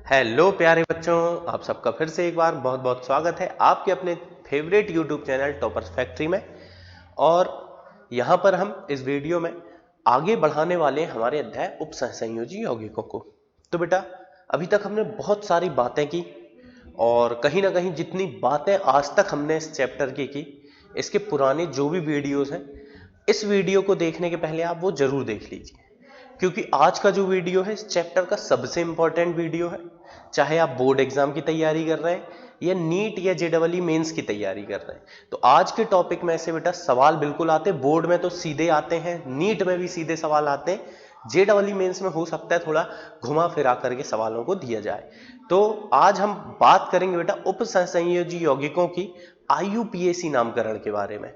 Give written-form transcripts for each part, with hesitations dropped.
Hello प्यारे बच्चों, आप सबका फिर से एक बार बहुत बहुत स्वागत है आपके अपने favourite YouTube channel toppers factory में। और यहाँ पर हम इस वीडियो में आगे बढ़ाने वाले हैं हमारे अध्याय उपसंयोजी यौगिकों को। तो बेटा, अभी तक हमने बहुत सारी बातें की और कहीं ना कहीं जितनी बातें आज तक हमने इस चैप्टर की इसके पुराने जो भी वीडियोस हैं, इस वीडियो को देखने के पहले आप वो जरूर देख लीजिए, क्योंकि आज का जो वीडियो है इस चैप्टर का सबसे इंपॉर्टेंट वीडियो है। चाहे आप बोर्ड एग्जाम की तैयारी कर रहे हैं या नीट या जेडबलई मेंस की तैयारी कर रहे हैं, तो आज के टॉपिक में से बेटा सवाल बिल्कुल आते हैं। बोर्ड में तो सीधे आते हैं, नीट में भी सीधे सवाल आते हैं, जेडबलई मेंस में हो सकता है थोड़ा घुमा फिरा करके सवालों को दिया जाए। तो आज हम बात करेंगे बेटा उपसंयोजी यौगिकों की आईयूपीएसी नामकरण के बारे में।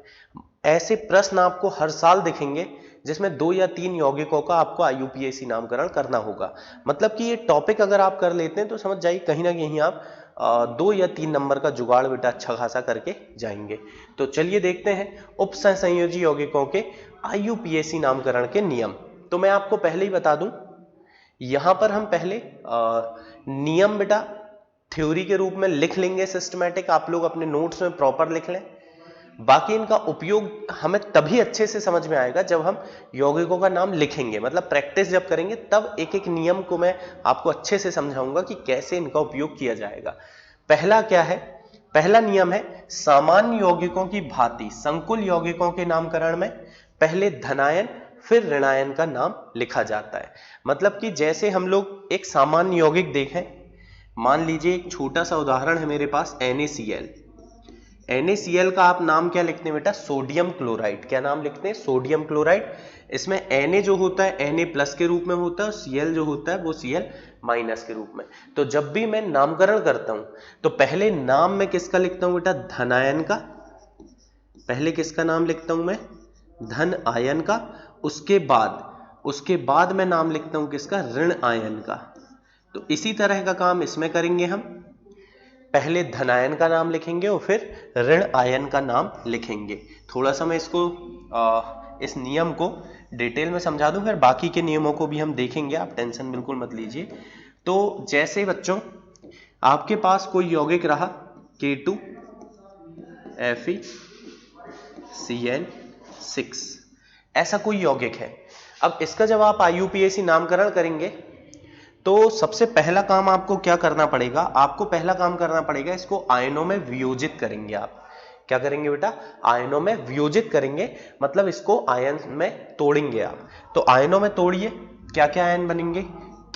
ऐसे प्रश्न आपको हर साल दिखेंगे जिसमें 2 या 3 यौगिकों का आपको आईयूपीएसी नामकरण करना होगा। मतलब कि ये टॉपिक अगर आप कर लेते हैं तो समझ जाइए कहीं ना कहीं आप 2 या 3 नंबर का जुगाड़ बेटा अच्छा खासा करके जाएंगे। तो चलिए देखते हैं उपसंयोजी यौगिकों के आईयूपीएसी नामकरण के नियम। तो मैं आपको पहले ही बता दूं, यहां पर हम पहले नियम बेटा थ्योरी के रूप में लिख लेंगे, सिस्टमैटिक आप लोग अपने नोट्स में प्रॉपर लिख लें। बाकी इनका उपयोग हमें तभी अच्छे से समझ में आएगा जब हम यौगिकों का नाम लिखेंगे, मतलब प्रैक्टिस जब करेंगे तब एक एक नियम को मैं आपको अच्छे से समझाऊंगा कि कैसे इनका उपयोग किया जाएगा। पहला क्या है? पहला नियम है सामान्य यौगिकों की भांति संकुल यौगिकों के नामकरण में पहले धनायन फिर ऋणायन का नाम लिखा जाता है। मतलब कि जैसे हम लोग एक सामान्य यौगिक देखें, मान लीजिए एक छोटा सा उदाहरण है मेरे पास NaCl। NaCl का आप नाम क्या लिखते हैं बेटा? Sodium chloride. क्या नाम लिखते हैं? Sodium chloride. इसमें Na जो होता है Na प्लस के रूप में होता है और Cl जो होता है वो Cl माइनस के रूप में। तो जब भी मैं नामकरण करता हूं तो पहले नाम में किसका लिखता हूं बेटा? धनायन का। पहले किसका नाम लिखता हूं मैं? धन आयन का। उसके बाद मैं नाम लिखता हूं किसका? ऋण आयन का। तो इसी तरह का काम इसमें करेंगे हम। पहले धनायन का नाम लिखेंगे और फिर ऋण आयन का नाम लिखेंगे। थोड़ा सा मैं इसको इस नियम को डिटेल में समझा दूं, फिर बाकी के नियमों को भी हम देखेंगे, आप टेंशन बिल्कुल मत लीजिए। तो जैसे बच्चों आपके पास कोई यौगिक रहा K2FeCN6, ऐसा कोई यौगिक है। अब इसका जब आप आईयूपीएसी नामकरण करेंगे तो सबसे पहला काम आपको क्या करना पड़ेगा? आपको पहला काम करना पड़ेगा, इसको आयनों में वियोजित करेंगे आप। क्या करेंगे बेटा? आयनों में वियोजित करेंगे, मतलब इसको आयन में तोड़ेंगे आप। तो आयनों में तोड़िए, क्या क्या आयन बनेंगे?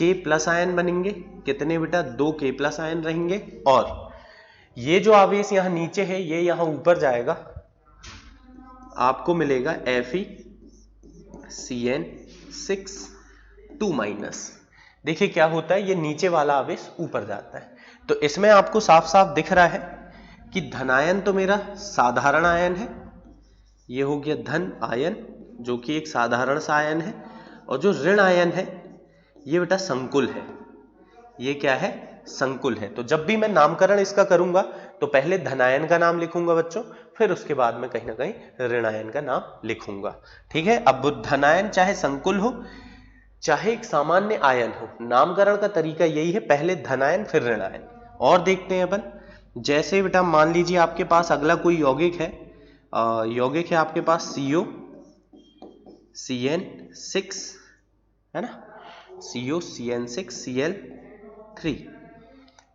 K प्लस आयन बनेंगे। कितने बेटा? 2 K प्लस आयन रहेंगे। और ये जो आवेश यहां नीचे है ये यहां ऊपर जाएगा, आपको मिलेगा FeCN6 2 माइनस। देखिए क्या होता है, ये नीचे वाला आवेश ऊपर जाता है। तो इसमें आपको साफ साफ दिख रहा है कि धनायन तो मेरा साधारण आयन है, ये हो गया धन आयन जो कि एक साधारण सा आयन है, और जो ऋण आयन है ये बेटा संकुल है। ये क्या है? संकुल है। तो जब भी मैं नामकरण इसका करूंगा तो पहले धनायन का नाम लिखूंगा बच्चों, फिर उसके बाद में कहीं ना कहीं ऋणायन का नाम लिखूंगा। ठीक है? अब धनायन चाहे संकुल हो चाहे एक सामान्य आयन हो, नामकरण का तरीका यही है, पहले धनायन फिर ऋणायन। और देखते हैं अपन, जैसे बेटा मान लीजिए आपके पास अगला कोई यौगिक है, यौगिक है आपके पास COCN6, है ना? COCN6Cl3,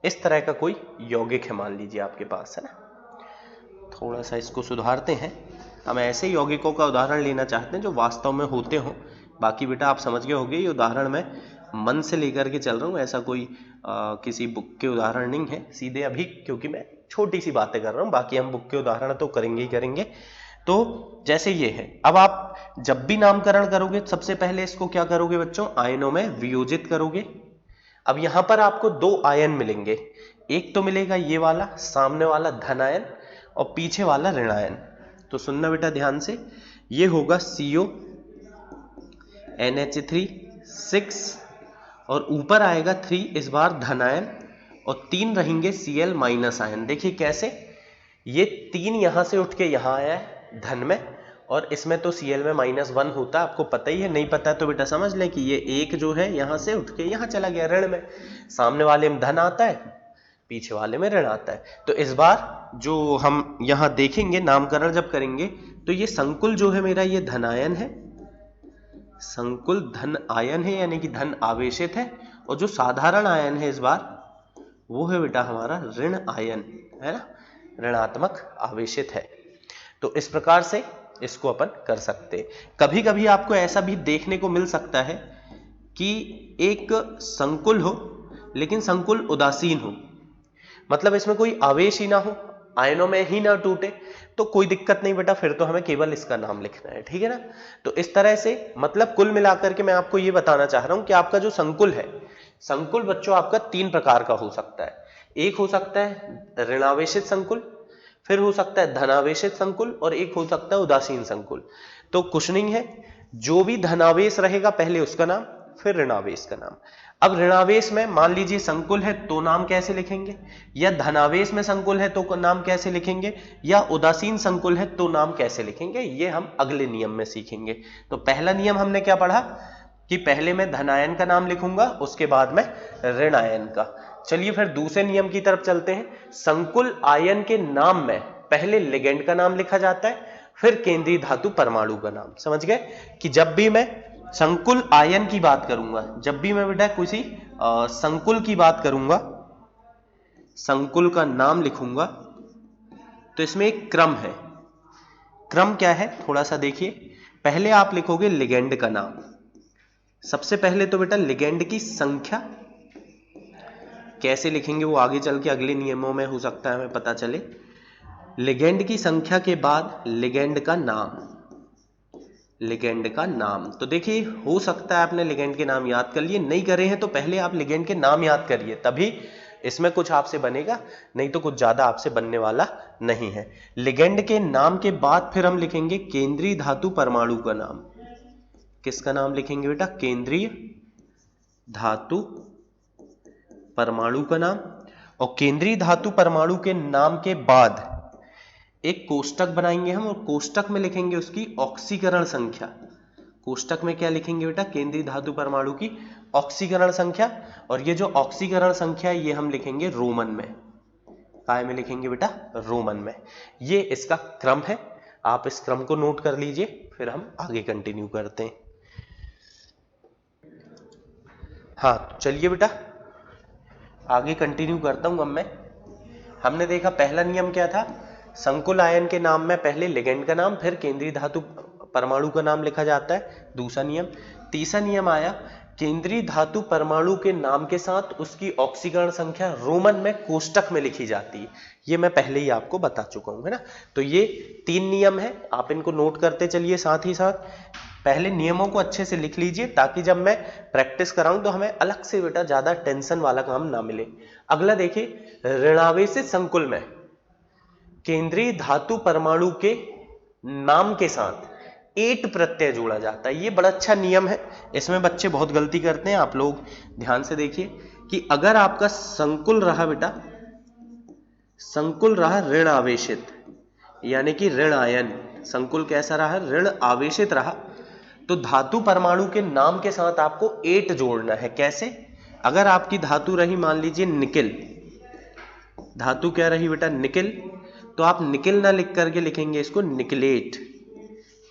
इस तरह का कोई यौगिक है मान लीजिए आपके पास, है ना? थोड़ा सा इसको सुधारते हैं। हम ऐसे यौगिकों का उदाहरण लेना चाहते हैं जो वास्तव में होते हों। बाकी बेटा आप समझ गए होंगे, ये उदाहरण मैं मन से लेकर के चल रहा हूँ, ऐसा कोई किसी बुक के उदाहरण नहीं है सीधे अभी, क्योंकि मैं छोटी सी बातें कर रहा हूँ। बाकी हम बुक के उदाहरण तो करेंगे ही करेंगे। तो जैसे ये है, अब आप जब भी नामकरण करोगे सबसे पहले इसको क्या करोगे बच्चों? आयनों में वियोजित करोगे। अब यहां पर आपको 2 आयन मिलेंगे, एक तो मिलेगा ये वाला सामने वाला धन आयन और पीछे वाला ऋण आयन। तो सुनना बेटा ध्यान से, ये होगा CONH3 6 और ऊपर आएगा 3 इस बार धन आयन और 3 रहेंगे Cl माइनस आयन। देखिए कैसे, ये 3 यहां से उठ के यहां आया है धन में और इसमें तो Cl में -1 होता है, आपको पता ही है। नहीं पता तो बेटा समझ लें कि ये 1 जो है यहां से उठ के यहां चला गया ऋण में, सामने वाले में धन आता है, पीछे वाले में ऋण आता है। तो इस बार जो हम यहां देखेंगे नामकरण जब करेंगे तो ये संकुल जो है मेरा ये धन आयन है, संकुल धन आयन है यानी कि धन आवेशित है, और जो साधारण आयन है इस बार वो है बेटा हमारा ऋण आयन, है ना, ऋणात्मक आवेशित है। तो इस प्रकार से इसको अपन कर सकते हैं। कभी कभी आपको ऐसा भी देखने को मिल सकता है कि एक संकुल हो लेकिन संकुल उदासीन हो, मतलब इसमें कोई आवेश ही ना हो, आयनों में ही ना टूटे, तो कोई दिक्कत नहीं बेटा, फिर तो हमें केवल इसका नाम लिखना है, ठीक है ना। तो इस तरह से मतलब कुल मिलाकर के मैं आपको ये बताना चाह रहा हूं कि आपका जो संकुल है, संकुल बच्चों आपका 3 प्रकार का हो सकता है। एक हो सकता है ऋणावेशित संकुल, फिर हो सकता है धनावेशित संकुल, और एक हो सकता है उदासीन संकुल। तो कुछ नहीं है, जो भी धनावेश रहेगा पहले उसका नाम, फिर ऋणावेश का नाम। अब ऋणावेश में मान लीजिए संकुल है तो नाम कैसे लिखेंगे, या धनावेश में संकुल है तो नाम कैसे लिखेंगे, या उदासीन संकुल है तो नाम कैसे लिखेंगे, ये हम अगले नियम में सीखेंगे। तो पहला नियम हमने क्या पढ़ा कि पहले मैं धनायन का नाम लिखूंगा, उसके बाद में ऋण आयन का। चलिए फिर दूसरे नियम की तरफ चलते हैं। संकुल आयन के नाम में पहले लिगेंड का नाम लिखा जाता है, फिर केंद्रीय धातु परमाणु का नाम। समझ गए कि जब भी मैं संकुल आयन की बात करूंगा, जब भी मैं बेटा किसी संकुल की बात करूंगा, संकुल का नाम लिखूंगा, तो इसमें एक क्रम है। क्रम क्या है थोड़ा सा देखिए। पहले आप लिखोगे लिगेंड का नाम, सबसे पहले तो बेटा लिगेंड की संख्या कैसे लिखेंगे वो आगे चल के अगले नियमों में हो सकता है हमें पता चले। लिगेंड की संख्या के बाद लिगेंड का नाम, लिगेंड का नाम। तो देखिए हो सकता है आपने लिगेंड के नाम याद कर लिए, नहीं करे हैं तो पहले आप लिगेंड के नाम याद करिए, तभी इसमें कुछ आपसे बनेगा, नहीं तो कुछ ज्यादा आपसे बनने वाला नहीं है। लिगेंड के नाम के बाद फिर हम लिखेंगे केंद्रीय धातु परमाणु का नाम। किसका नाम लिखेंगे बेटा, केंद्रीय धातु परमाणु का नाम। और केंद्रीय धातु परमाणु के नाम के बाद एक कोष्टक बनाएंगे हम, और कोष्टक में लिखेंगे उसकी ऑक्सीकरण संख्या। कोष्टक में क्या लिखेंगे बेटा, केंद्रीय धातु परमाणु की ऑक्सीकरण संख्या, और ये जो ऑक्सीकरण संख्या है ये हम लिखेंगे रोमन में। काय में लिखेंगे बेटा, रोमन में। ये इसका क्रम है, आप इस क्रम को नोट कर लीजिए, फिर हम आगे कंटिन्यू करते हैं। हाँ चलिए बेटा आगे कंटिन्यू करता हूं। अब मैं, हमने देखा पहला नियम क्या था, संकुल आयन के नाम में पहले लिगेंड का नाम फिर केंद्रीय धातु परमाणु का नाम लिखा जाता है, दूसरा नियम। तीसरा नियम आया केंद्रीय धातु परमाणु के नाम के साथ उसकी ऑक्सीकरण संख्या रोमन में कोष्टक में लिखी जाती है। ये मैं पहले ही आपको बता चुका हूं, है ना। तो ये 3 नियम है, आप इनको नोट करते चलिए। साथ ही साथ पहले नियमों को अच्छे से लिख लीजिए ताकि जब मैं प्रैक्टिस कराऊं तो हमें अलग से बेटा ज्यादा टेंशन वाला काम ना मिले। अगला देखिए, ऋणावेशित संकुल में केंद्रीय धातु परमाणु के नाम के साथ एट प्रत्यय जोड़ा जाता है। ये बड़ा अच्छा नियम है, इसमें बच्चे बहुत गलती करते हैं। आप लोग ध्यान से देखिए कि अगर आपका संकुल रहा बेटा, संकुल रहा ऋण आवेशित यानी कि ऋण आयन, संकुल कैसा रहा, ऋण आवेशित रहा, तो धातु परमाणु के नाम के साथ आपको एट जोड़ना है। कैसे, अगर आपकी धातु रही मान लीजिए निकिल, धातु क्या रही बेटा, निकिल, तो आप निकिल ना लिख करके लिखेंगे इसको निकलेट।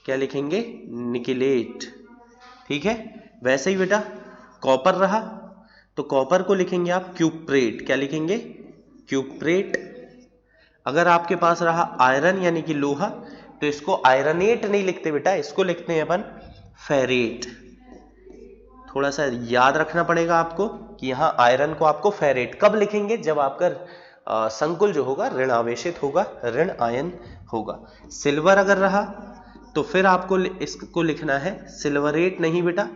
क्या लिखेंगे, निकलेट, ठीक है। वैसे ही बेटा कॉपर रहा तो कॉपर को लिखेंगे आप क्यूप्रेट। क्या लिखेंगे, क्यूप्रेट। अगर आपके पास रहा आयरन यानी कि लोहा तो इसको आयरनेट नहीं लिखते बेटा, इसको लिखते हैं अपन फेरेट। थोड़ा सा याद रखना पड़ेगा आपको कि यहां आयरन को आपको फेरेट कब लिखेंगे, जब आपका संकुल जो होगा ऋण आवेशित होगा, ऋण आयन होगा। सिल्वर अगर रहा तो फिर आपको इसको लिखना है सिल्वरेट नहीं बेटा,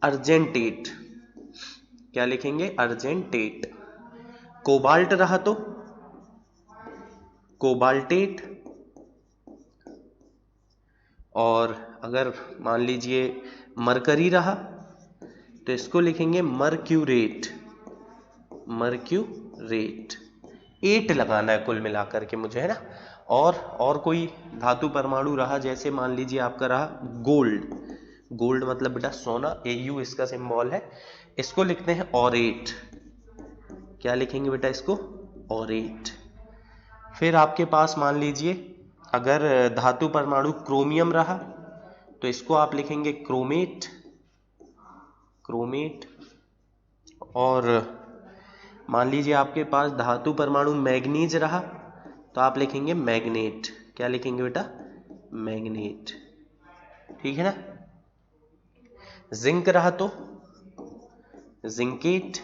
अर्जेंटेट। क्या लिखेंगे, अर्जेंटेट। कोबाल्ट रहा तो कोबाल्टेट, और अगर मान लीजिए मरकरी रहा तो इसको लिखेंगे मर्क्यूरेट, मर्क्यूरेट। 8 लगाना है कुल मिलाकर के मुझे, है ना। और कोई धातु परमाणु रहा, जैसे मान लीजिए आपका रहा गोल्ड। गोल्ड मतलब बेटा सोना, Au इसका सिंबल है। इसको लिखते हैं ऑरेट। क्या लिखेंगे बेटा इसको? ऑरेट। फिर आपके पास मान लीजिए अगर धातु परमाणु क्रोमियम रहा तो इसको आप लिखेंगे क्रोमेट। क्रोमेट। और मान लीजिए आपके पास धातु परमाणु मैग्नीज रहा तो आप लिखेंगे मैग्नेट। क्या लिखेंगे बेटा? मैग्नेट। ठीक है ना। जिंक रहा तो जिंकेट।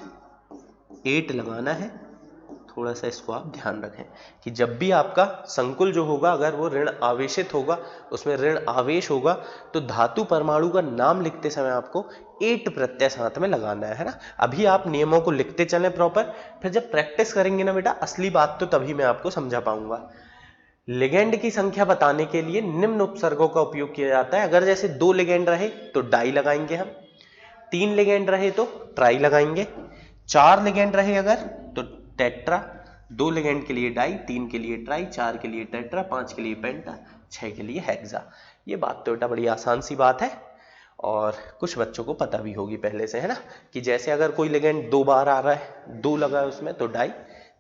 8 लगाना है। थोड़ा सा इसको आप ध्यान रखें कि जब भी आपका संकुल जो होगा अगर वो ऋण आवेशित होगा, उसमें ऋण आवेश होगा, तो धातु परमाणु का नाम लिखते समय आपको 8 प्रत्यय साथ में लगाना है ना। अभी आप नियमों को लिखते चलें प्रॉपर, फिर जब प्रैक्टिस करेंगे ना बेटा असली बात तो तभी मैं आपको समझा पाऊंगा। लिगेंड की संख्या बताने के लिए निम्न उपसर्गों का उपयोग किया जाता है। अगर जैसे 2 लिगेंड रहे तो डाई लगाएंगे हम, 3 लिगेंड रहे तो ट्राई लगाएंगे, 4 लिगेंड रहे अगर तो टेट्रा, 2 लिगेंड के लिए डाई, 3 के लिए ट्राई, 4 के लिए टेट्रा, 5 के लिए पेंटा, 6 के लिए हेक्सा। ये बात तो बेटा बड़ी आसान सी बात है और कुछ बच्चों को पता भी होगी पहले से, है ना, कि जैसे अगर कोई लिगेंड 2 बार आ रहा है, 2 लगा है उसमें तो डाई,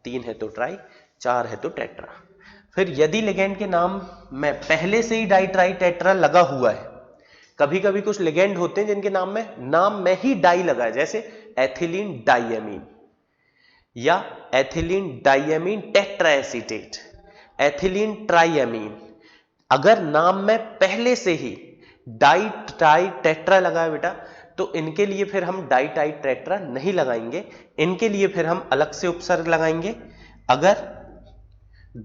3 है तो ट्राई, 4 है तो टेट्रा। फिर यदि लिगेंड के नाम में पहले से ही डाई ट्राई टेट्रा लगा हुआ है, कभी कभी कुछ लिगेंड होते हैं जिनके नाम में ही डाई लगा है, जैसे एथिलीन डाइएमीन या एथिलीन डाइएमीन टेट्राएसीटेट, एथिलीन ट्राइएमीन। अगर नाम में पहले से ही डाई ट्राई टेट्रा लगा है बेटा तो इनके लिए फिर हम डाई ट्राई टेट्रा नहीं लगाएंगे, इनके लिए फिर हम अलग से उपसर्ग लगाएंगे। अगर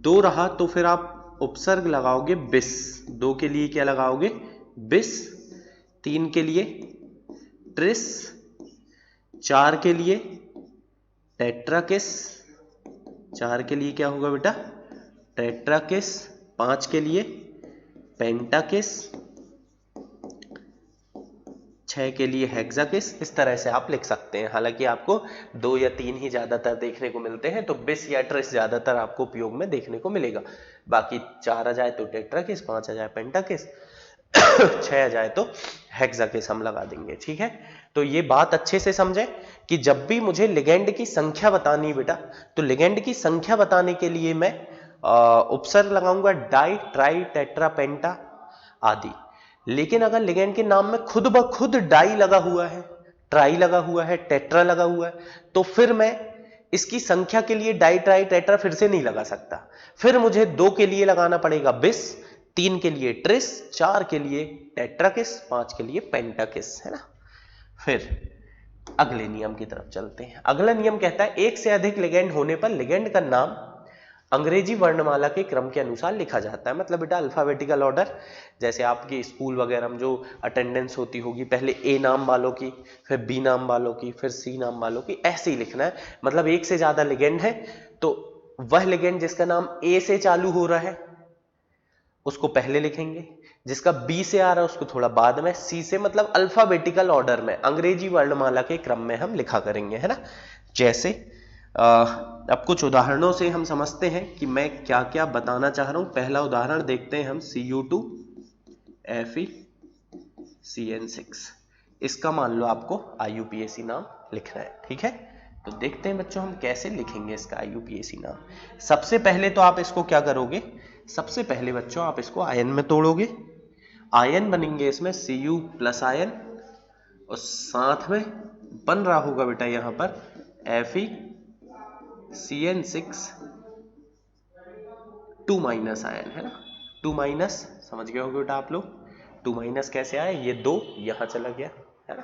2 रहा तो फिर आप उपसर्ग लगाओगे बिस। 2 के लिए क्या लगाओगे? बिस। 3 के लिए ट्रिस, 4 के लिए टेट्राकिस, 4 के लिए क्या होगा बेटा? टेट्राकिस, 5 के लिए पेंटाकिस, 6 के लिए हेक्साकिस। इस तरह से आप लिख सकते हैं। हालांकि आपको 2 या 3 ही ज्यादातर देखने को मिलते हैं, तो बिस या ट्रिस ज्यादातर आपको उपयोग में देखने को मिलेगा। बाकी 4 आ जाए तो टेट्राकिस, 5 आ जाए पेंटाकिस, 6 आ जाए तो हेक्साकिस हम लगा देंगे। ठीक है, तो ये बात अच्छे से समझें कि जब भी मुझे लिगेंड की संख्या बतानी है बेटा तो लिगेंड की संख्या बताने के लिए मैं उपसर्ग लगाऊंगा डाई ट्राई टेट्रा पेंटा आदि। लेकिन अगर लिगेंड के नाम में खुद ब खुद डाई लगा हुआ है, ट्राई लगा हुआ है, टेट्रा लगा हुआ है, तो फिर मैं इसकी संख्या के लिए डाई ट्राई टेट्रा फिर से नहीं लगा सकता। फिर मुझे 2 के लिए लगाना पड़ेगा बिस, 3 के लिए ट्रिस, 4 के लिए टेट्राकिस, 5 के लिए पेंटाकिस, है ना। फिर अगले नियम की तरफ चलते हैं। अगला नियम कहता है एक से अधिक लिगेंड होने पर लिगेंड का नाम अंग्रेजी वर्णमाला के क्रम के अनुसार लिखा जाता है। मतलब बेटा अल्फाबेटिकल ऑर्डर, जैसे आपके स्कूल वगैरह में जो अटेंडेंस होती होगी, पहले ए नाम वालों की, फिर बी नाम वालों की, फिर सी नाम वालों की, ऐसे ही लिखना है। मतलब एक से ज्यादा लिगेंड है तो वह लिगेंड जिसका नाम ए से चालू हो रहा है उसको पहले लिखेंगे, जिसका बी से आ रहा है उसको थोड़ा बाद में, सी से, मतलब अल्फाबेटिकल ऑर्डर में अंग्रेजी वर्णमाला के क्रम में हम लिखा करेंगे, है ना। जैसे अब कुछ उदाहरणों से हम समझते हैं कि मैं क्या क्या बताना चाह रहा हूं। पहला उदाहरण देखते हैं हम Cu2Fe(CN6). इसका मान लो आपको IUPAC नाम लिखना है। ठीक है, तो देखते हैं बच्चों हम कैसे लिखेंगे इसका IUPAC नाम। सबसे पहले तो आप इसको क्या करोगे, सबसे पहले बच्चों आप इसको आयन में तोड़ोगे। आयन बनेंगे इसमें Cu प्लस आयन और साथ में बन रहा होगा बेटा यहां पर FeCN6 2 माइनस आयन, है ना। 2 माइनस समझ गए होगे बेटा आप लोग। 2 माइनस कैसे आए, ये 2 यहां चला गया, है ना।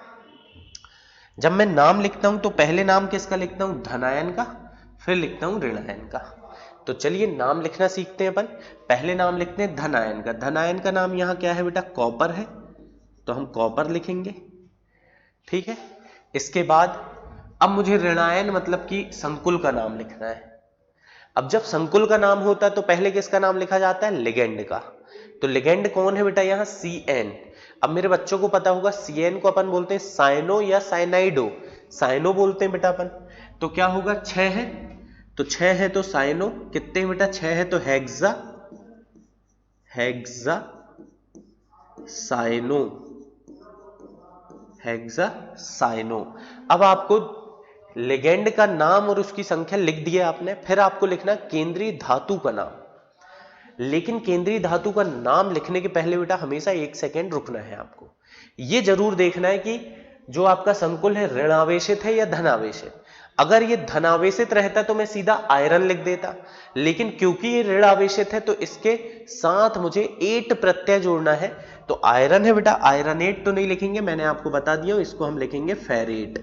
जब मैं नाम लिखता हूं तो पहले नाम किसका लिखता हूं, धनायन का, फिर लिखता हूं ऋणायन का। तो चलिए नाम लिखना सीखते हैं अपन। पहले नाम लिखते हैं धनायन का। धनायन का नाम यहां क्या है बेटा, कॉपर है, तो हम कॉपर लिखेंगे। ठीक है, इसके बाद अब मुझे ऋणायन मतलब कि संकुल का नाम लिखना है। अब जब संकुल का नाम होता है तो पहले किसका नाम लिखा जाता है, लिगेंड का। तो लिगेंड कौन है बेटा यहाँ, CN। अब मेरे बच्चों को पता होगा CN को अपन बोलते हैं साइनो या साइनाइडो। साइनो बोलते हैं बेटा अपन। तो क्या होगा, 6 है तो 6 है तो साइनो, कितने बेटा 6 है तो हेक्सा, हेक्सासाइनो, हेक्सासाइनो। अब आपको लिगेंड का नाम और उसकी संख्या लिख दिया आपने, फिर आपको लिखना केंद्रीय धातु का नाम। लेकिन केंद्रीय धातु का नाम लिखने के पहले बेटा हमेशा 1 सेकेंड रुकना है आपको। यह जरूर देखना है कि जो आपका संकुल है ऋणावेशित है या धनावेशित। अगर ये धनावेशित रहता तो मैं सीधा आयरन लिख देता, लेकिन क्योंकि ये ऋणावेशित है तो इसके साथ मुझे 8 प्रत्यय जोड़ना है। तो आयरन है बेटा, आयरनेट तो नहीं लिखेंगे, मैंने आपको बता दिया, इसको हम लिखेंगे फेरेट।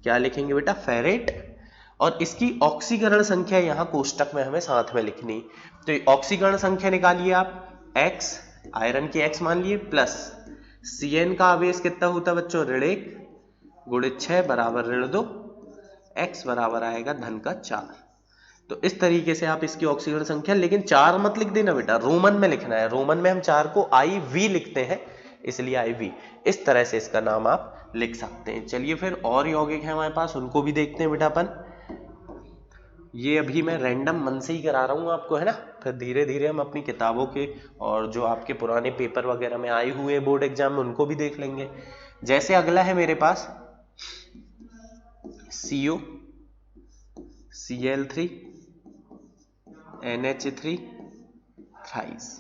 क्या लिखेंगे बेटा? फेरेट। और इसकी ऑक्सीकरण संख्या यहां कोष्टक में हमें साथ में लिखनी। तो ऑक्सीकरण संख्या निकालिए आप, x, आयरन की x मान लिए, प्लस Cn का आवेश कितना होता है बच्चों? ऋण 1 गुणित 6 बराबर ऋण 2, x बराबर आएगा धन का 4। तो इस तरीके से आप इसकी ऑक्सीकरण संख्या, लेकिन 4 मत लिख देना बेटा, रोमन में लिखना है। रोमन में हम 4 को IV लिखते हैं, इसलिए IV। इस तरह से इसका नाम आप लिख सकते हैं। चलिए फिर और यौगिक है हमारे पास, उनको भी देखते हैं बेटा अपन। ये अभी मैं रैंडम मन से ही करा रहा हूं आपको, है ना, फिर धीरे धीरे हम अपनी किताबों के और जो आपके पुराने पेपर वगैरह में आए हुए बोर्ड एग्जाम में उनको भी देख लेंगे। जैसे अगला है मेरे पास CO, Cl3, NH3 थ्राइस,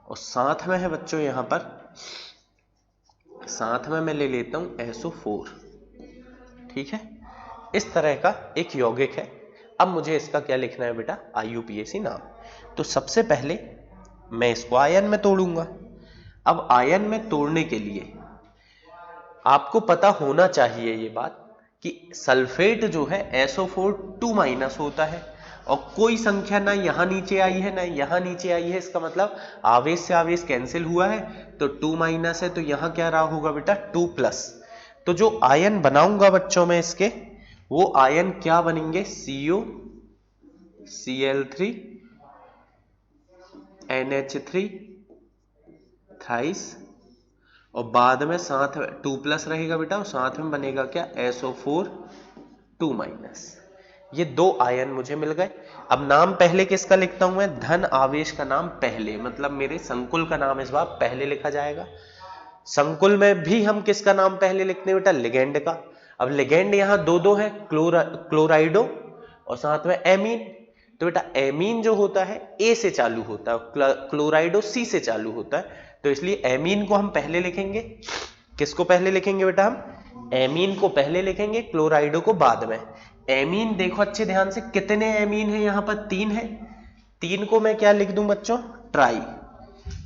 और साथ में है बच्चों यहां पर, साथ में मैं ले लेता हूं SO4। ठीक है, इस तरह का एक यौगिक है। अब मुझे इसका क्या लिखना है बेटा? IUPAC नाम। तो सबसे पहले मैं इसको आयन में तोड़ूंगा। अब आयन में तोड़ने के लिए आपको पता होना चाहिए ये बात कि सल्फेट जो है SO4 2- होता है, और कोई संख्या ना यहां नीचे आई है ना यहां नीचे आई है, इसका मतलब आवेश से आवेश कैंसिल हुआ है, तो 2- है, तो यहां क्या रहा होगा बेटा? 2+। तो जो आयन बनाऊंगा बच्चों में इसके, वो आयन क्या बनेंगे? CO, Cl3, NH3 थ्राइस, और बाद में साथ 2+ रहेगा बेटा, और साथ में बनेगा क्या? SO4 2-। ये 2 आयन मुझे मिल गए। अब नाम पहले किसका लिखता हूं मैं? धन आवेश का नाम पहले, मतलब मेरे संकुल का नाम इस बार पहले लिखा जाएगा। संकुल में भी हम किसका नाम पहले लिखते हैं बेटा? लिगेंड का। अब लिगेंड यहां 2 है, क्लोराइडो और साथ में एमीन। तो बेटा एमीन जो होता है A से चालू होता है, क्लोराइडो C से चालू होता है, तो इसलिए एमीन को हम पहले लिखेंगे। किसको पहले लिखेंगे बेटा? हम एमीन को पहले लिखेंगे, क्लोराइडो को बाद में। एमीन देखो अच्छे ध्यान से, कितने एमीन है यहां पर? 3 है। 3 को मैं क्या लिख दूं बच्चों? ट्राई।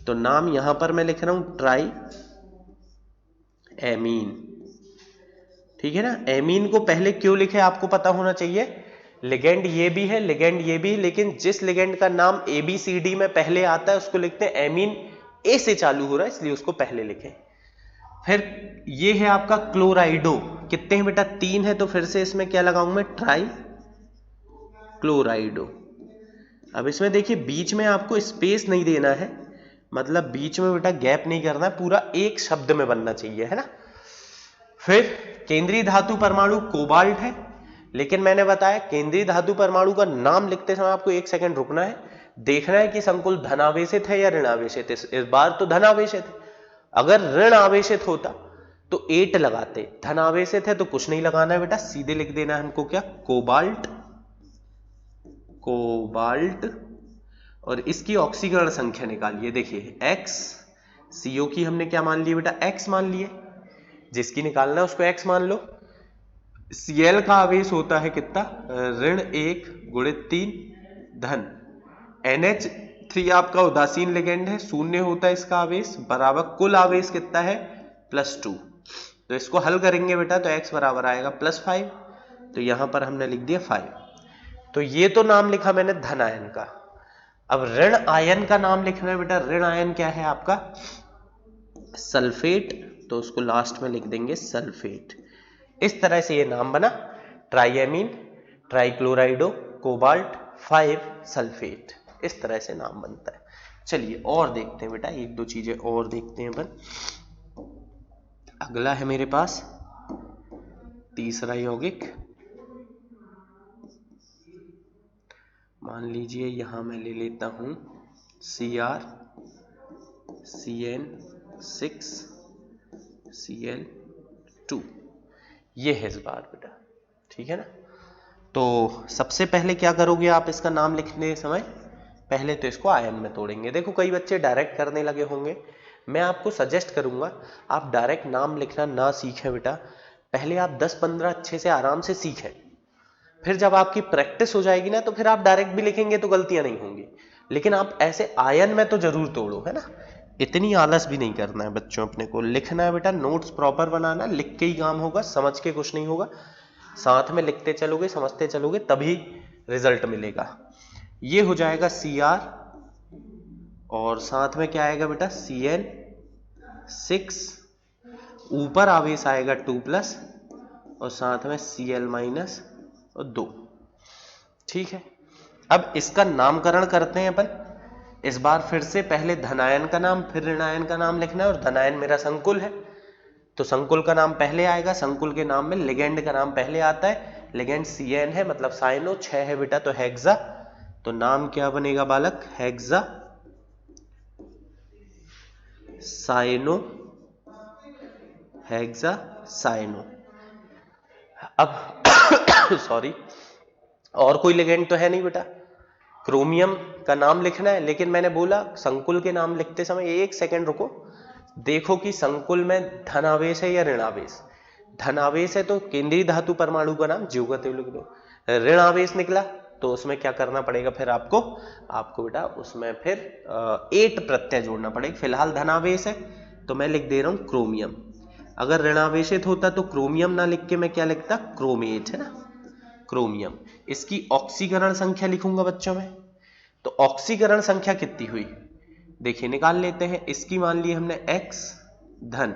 तो नाम यहां पर मैं लिख रहा हूं ट्राई एमीन। ठीक है ना? एमीन को पहले क्यों लिखे आपको पता होना चाहिए। लिगेंड ये भी है, लिगेंड ये भी, लेकिन जिस लिगेंड का नाम ABCD में पहले आता है उसको लिखते हैं एमीन। A से चालू हो रहा है इसलिए उसको पहले लिखें। फिर ये है आपका क्लोराइडो, कितने हैं बेटा? 3 है, तो फिर से इसमें क्या लगाऊं मैं? ट्राई क्लोराइडो। अब इसमें देखिए बीच में आपको स्पेस नहीं देना है, मतलब बीच में बेटा गैप नहीं करना है, पूरा एक शब्द में बनना चाहिए, है ना। फिर केंद्रीय धातु परमाणु कोबाल्ट है, लेकिन मैंने बताया केंद्रीय धातु परमाणु का नाम लिखते समय आपको 1 सेकंड रुकना है, देखना है कि संकुल धनावेशित है या ऋणावेशित। इस बार तो धनावेशित है। अगर ऋण आवेशित होता तो 8 लगाते, धनावेशित है तो कुछ नहीं लगाना है बेटा, सीधे लिख देना है हमको क्या? कोबाल्ट। कोबाल्ट। और इसकी ऑक्सीकरण संख्या निकालिए। देखिए X, CO की हमने क्या मान ली बेटा? X मान लिए, जिसकी निकालना है उसको X मान लो। Cl का आवेश होता है कितना? ऋण 1 गुणित 3 धन। NH3 आपका उदासीन लिगेंड है, 0 होता है इसका आवेश, बराबर कुल आवेश कितना है? +2। तो इसको हल करेंगे बेटा तो X बराबर आएगा +5, तो यहां पर हमने लिख दिया 5। तो ये तो नाम लिखा मैंने धन आयन का। अब ऋण आयन का नाम लिखना है बेटा। ऋण आयन क्या है आपका? सल्फेट, तो उसको लास्ट में लिख देंगे सल्फेट। इस तरह से ये नाम बना, ट्राइएमीन, ट्राइक्लोराइडो, कोबाल्ट, 5 सल्फेट। इस तरह से नाम बनता है। चलिए और देखते हैं बेटा, 1-2 चीजें और देखते हैं अपन। अगला है मेरे पास तीसरा यौगिक। मान लीजिए यहां मैं ले लेता हूं Cr CN6 Cl2, ये है इस बार बेटा, ठीक है ना। तो सबसे पहले क्या करोगे आप इसका नाम लिखने समय, पहले तो इसको आयन में तोड़ेंगे। देखो कई बच्चे डायरेक्ट करने लगे होंगे, मैं आपको सजेस्ट करूंगा आप डायरेक्ट नाम लिखना ना सीखें बेटा, पहले आप 10-15 अच्छे से आराम से सीखें, फिर जब आपकी प्रैक्टिस हो जाएगी ना तो फिर आप डायरेक्ट भी लिखेंगे तो गलतियां नहीं होंगी। लेकिन आप ऐसे आयन में तो जरूर तोड़ो, है ना। इतनी आलस भी नहीं करना है बच्चों, अपने को लिखना है बेटा, नोट्स प्रॉपर बनाना, लिख के ही काम होगा, समझ के कुछ नहीं होगा। साथ में लिखते चलोगे, समझते चलोगे, तभी रिजल्ट मिलेगा। ये हो जाएगा Cr और साथ में क्या आएगा बेटा Cn6, ऊपर आवेश आएगा 2+ और साथ में Cl- और 2, ठीक है। अब इसका नामकरण करते हैं अपन। इस बार फिर से पहले धनायन का नाम फिर ऋणायन का नाम लिखना है, और धनायन मेरा संकुल है तो संकुल का नाम पहले आएगा। संकुल के नाम में लिगेंड का नाम पहले आता है, लिगेंड Cn है मतलब साइनो, 6 है बेटा तो हेक्सा, तो नाम क्या बनेगा बालक, हेक्सा साइनो, हेक्सा साइनो। अब सॉरी, और कोई लिगेंड तो है नहीं बेटा, क्रोमियम का नाम लिखना है। लेकिन मैंने बोला संकुल के नाम लिखते समय 1 सेकंड रुको, देखो कि संकुल में धनावेश है या ऋणावेश। धनावेश है तो केंद्रीय धातु परमाणु का नाम ज्योगत लिख दो, ऋणावेश निकला तो उसमें क्या करना पड़ेगा फिर आपको बेटा उसमें फिर 8 प्रत्यय जोड़ना पड़ेगा। फिलहाल धनावेश है तो मैं लिख दे रहा हूं क्रोमियम, अगर ऋणावेशित होता तो क्रोमियम ना लिख के मैं क्या लिखता, क्रोमेट, है ना, क्रोमियम। इसकी ऑक्सीकरण संख्या लिखूंगा बच्चों में, तो ऑक्सीकरण संख्या कितनी हुई देखिए निकाल लेते हैं। इसकी मान ली हमने x धन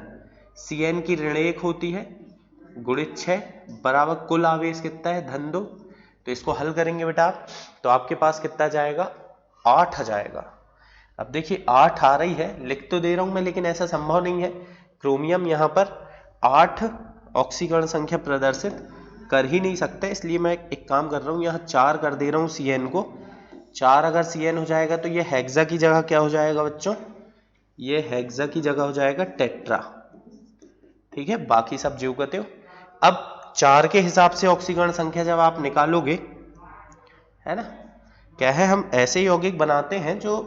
Cn की ऋण 1 होती है गुणित 6 बराबर कुल आवेश कितना है धन 2, तो इसको हल करेंगे बेटा आप, तो आपके पास कितना जाएगा 8 आ जाएगा। अब देखिए 8 आ रही है, लिख तो दे रहा हूं मैं लेकिन ऐसा संभव नहीं है, क्रोमियम यहां पर 8 ऑक्सीकरण संख्या प्रदर्शित कर ही नहीं सकते, इसलिए मैं एक काम कर रहा हूं यहां 4 कर दे रहा हूं Cn को। 4 अगर Cn हो जाएगा तो ये हेक्सा की जगह क्या हो जाएगा बच्चों, ये हेक्सा की जगह हो जाएगा टेट्रा, ठीक है, बाकी सब ज्योगते हो। अब 4 के हिसाब से ऑक्सीकरण संख्या जब आप निकालोगे, है ना, क्या है हम ऐसे यौगिक बनाते हैं जो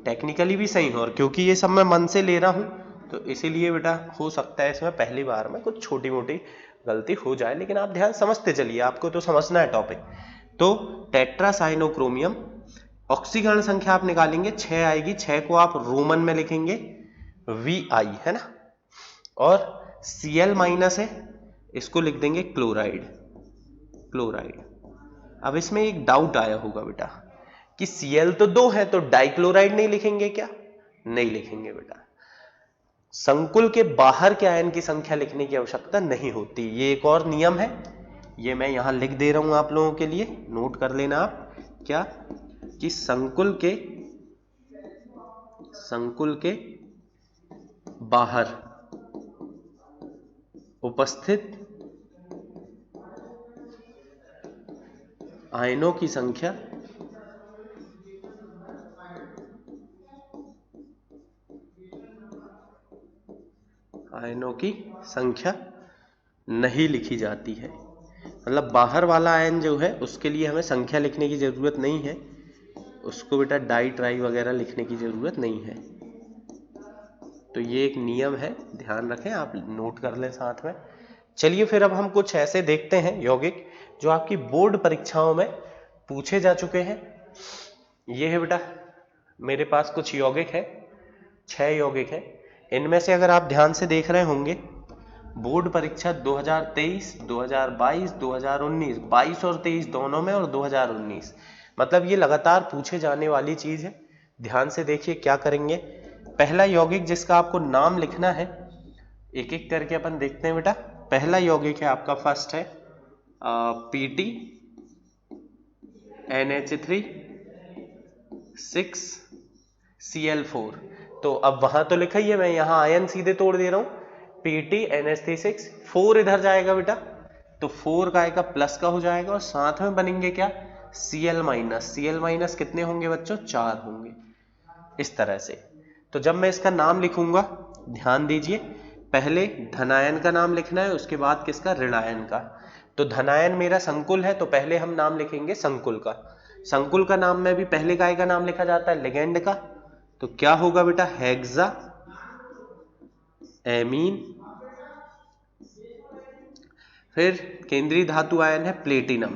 टेक्निकली भी सही हो, और क्योंकि ये सब मैं मन से ले रहा हूं तो इसीलिए बेटा हो सकता है इसमें पहली बार में कुछ छोटी मोटी गलती हो जाए, लेकिन आप ध्यान समझते चलिए, आपको तो समझना है टॉपिक। तो टेट्रासाइनोक्रोमियम ऑक्सीकरण संख्या आप निकालेंगे 6 आएगी, 6 को आप रोमन में लिखेंगे Vi, है ना, और Cl- है इसको लिख देंगे क्लोराइड, क्लोराइड। अब इसमें एक डाउट आया होगा बेटा कि Cl तो 2 है तो डाइक्लोराइड नहीं लिखेंगे क्या, नहीं लिखेंगे बेटा, संकुल के बाहर के आयन की संख्या लिखने की आवश्यकता नहीं होती, ये एक और नियम है, ये मैं यहां लिख दे रहा हूं आप लोगों के लिए, नोट कर लेना आप, क्या कि संकुल के बाहर उपस्थित आयनों की संख्या नहीं लिखी जाती है, मतलब बाहर वाला आयन जो है उसके लिए हमें संख्या लिखने की जरूरत नहीं है, उसको बेटा डाई ट्राई वगैरह लिखने की जरूरत नहीं है। तो ये एक नियम है, ध्यान रखें, आप नोट कर लें साथ में। चलिए फिर अब हम कुछ ऐसे देखते हैं यौगिक जो आपकी बोर्ड परीक्षाओं में पूछे जा चुके हैं। ये है बेटा मेरे पास कुछ यौगिक है, 6 यौगिक है, इनमें से अगर आप ध्यान से देख रहे होंगे बोर्ड परीक्षा 2023, 2022, 2019, 22 और 23 दोनों में, और 2019, मतलब ये लगातार पूछे जाने वाली चीज है। ध्यान से देखिए क्या करेंगे। पहला यौगिक जिसका आपको नाम लिखना है, एक एक करके अपन देखते हैं बेटा। पहला यौगिक है आपका, फर्स्ट है PT NH3 6 Cl4, तो अब वहां तो लिखा ही है, मैं यहां आयन सीधे तोड़ दे रहा हूं, PT NH3 4 इधर जाएगा बेटा, तो 4 का आएगा प्लस का हो जाएगा, और साथ में बनेंगे क्या Cl-, Cl- कितने होंगे बच्चों, 4 होंगे, इस तरह से। तो जब मैं इसका नाम लिखूंगा, ध्यान दीजिए, पहले धनायन का नाम लिखना है, उसके बाद किसका, ऋणायन का। तो धनायन मेरा संकुल है, तो पहले हम नाम लिखेंगे संकुल का। संकुल का नाम में भी पहले काय का नाम लिखा जाता है, लिगेंड का। तो क्या होगा बेटा, हेक्सा एमीन। फिर केंद्रीय धातु आयन है प्लेटिनम।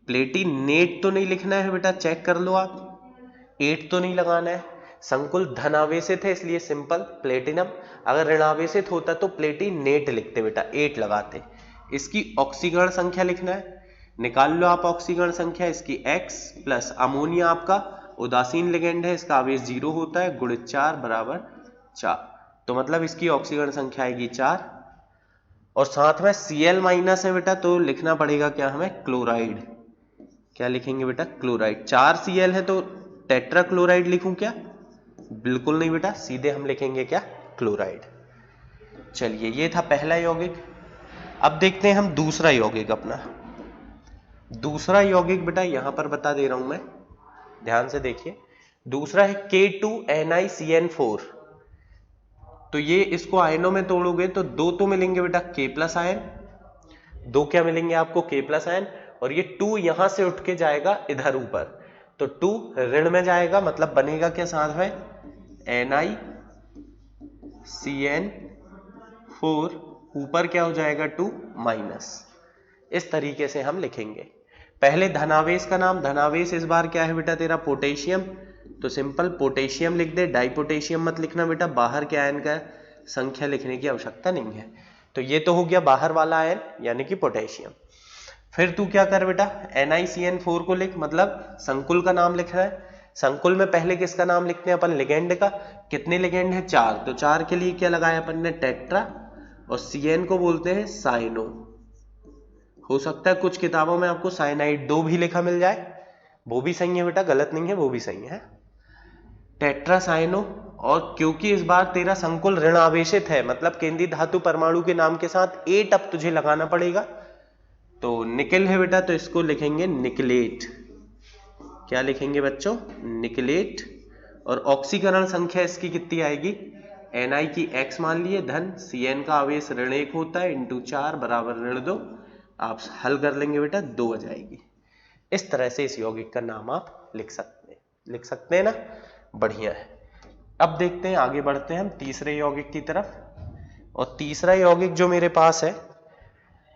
प्लेटिनेट तो नहीं लिखना है बेटा, चेक कर लो आप, 8 तो नहीं लगाना है। संकुल धनावेशित है इसलिए सिंपल प्लेटिनम। अगर ऋणावेशित होता तो प्लेटिनेट लिखते बेटा, 8 लगाते। इसकी ऑक्सीकरण संख्या लिखना है, निकाल लो आप ऑक्सीकरण संख्या इसकी X प्लस अमोनिया आपका उदासीन लिगेंड है, इसका आवेश 0 होता है, गुणित 4 बराबर 4। तो मतलब इसकी ऑक्सीकरण संख्या आएगी 4। और साथ में Cl माइनस है बेटा, तो लिखना पड़ेगा क्या हमें, क्लोराइड। क्या लिखेंगे बेटा, क्लोराइड। 4 Cl है तो टेट्रा क्लोराइड लिखूं क्या, बिल्कुल नहीं बेटा, सीधे हम लिखेंगे क्या, क्लोराइड। चलिए ये था पहला यौगिक। अब देखते हैं हम दूसरा यौगिक अपना। दूसरा यौगिक बेटा यहां पर बता दे रहा हूं मैं, ध्यान से देखिए। दूसरा है K2NiCN4। तो ये इसको आयनों में तोड़ोगे तो 2 तो मिलेंगे बेटा K प्लस आयन, 2 क्या मिलेंगे आपको, K प्लस आयन। और ये 2 यहां से उठ के जाएगा इधर ऊपर, तो 2 ऋण में जाएगा, मतलब बनेगा क्या साथ में, NiCN4, ऊपर क्या हो जाएगा 2 माइनस। इस तरीके से हम लिखेंगे। पहले धनावेश का नाम, धनावेश इस बार क्या है बेटा तेरा, पोटेशियम। तो सिंपल पोटेशियम लिख दे, डाइपोटेशियम मत लिखना बेटा, बाहर के आयन का संख्या लिखने की आवश्यकता नहीं है। तो ये तो हो गया बाहर वाला आयन यानी कि पोटेशियम। फिर तू क्या कर बेटा, NiCN4 को लिख, मतलब संकुल का नाम लिख रहा है। संकुल में पहले किसका नाम लिखते हैं अपन, लिगेंड का। कितने लिगेंड है, 4। तो 4 के लिए क्या लगाया अपन ने, टेट्रा। और CN को बोलते हैं साइनो। हो सकता है कुछ किताबों में आपको साइनाइड 2 भी लिखा मिल जाए, वो भी सही है बेटा, गलत नहीं है, वो भी सही है, टेट्रासाइनो। और क्योंकि इस बार तेरा संकुल ऋण आवेशित है, मतलब केंद्रीय धातु परमाणु के नाम के साथ 8 अब तुझे लगाना पड़ेगा। तो निकेल है बेटा, तो इसको लिखेंगे निकलेट। क्या लिखेंगे बच्चों, निकलेट। और ऑक्सीकरण संख्या इसकी कितनी आएगी, Ni की X मान लिए, धन Cn का आवेश ऋण 1 होता है, इंटू 4 बराबर ऋण 2। आप हल कर लेंगे बेटा, 2 आ जाएगी। इस तरह से इस यौगिक का नाम आप लिख सकते हैं ना, बढ़िया है। अब देखते हैं, आगे बढ़ते हैं हम तीसरे यौगिक की तरफ। और तीसरा यौगिक जो मेरे पास है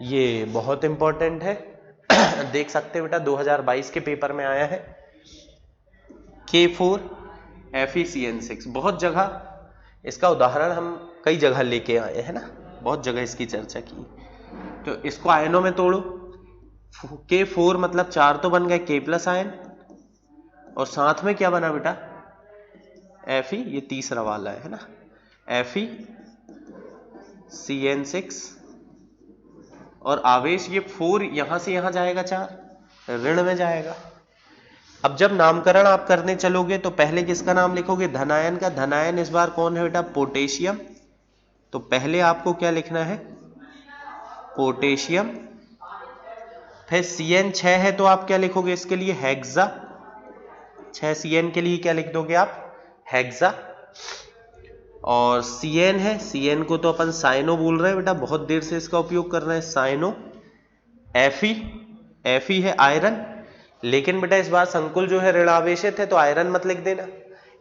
ये बहुत इंपॉर्टेंट है देख सकते हैं बेटा, 2022 के पेपर में आया है, K4FeCN6। बहुत जगह इसका उदाहरण हम कई जगह लेके आए हैं ना, बहुत जगह इसकी चर्चा की। तो इसको आयनों में तोड़ो, K4 मतलब 4 तो बन गए K प्लस आयन, और साथ में क्या बना बेटा, Fe, ये तीसरा वाला है ना, FeCN6। और आवेश ये 4 यहां से यहां जाएगा, 4 ऋण में जाएगा। अब जब नामकरण आप करने चलोगे तो पहले किसका नाम लिखोगे, धनायन का। धनायन इस बार कौन है बेटा, पोटेशियम। तो पहले आपको क्या लिखना है, पोटेशियम। फिर CN6 है तो आप क्या लिखोगे इसके लिए, हेक्सा। 6 CN के लिए क्या लिख दोगे आप, हेक्सा। और CN है, CN को तो अपन साइनो बोल रहे हैं बेटा, बहुत देर से इसका उपयोग कर रहे हैं, साइनो। Fe है आयरन, लेकिन बेटा इस बार संकुल जो है ऋण आवेशित है, तो आयरन मत लिख देना,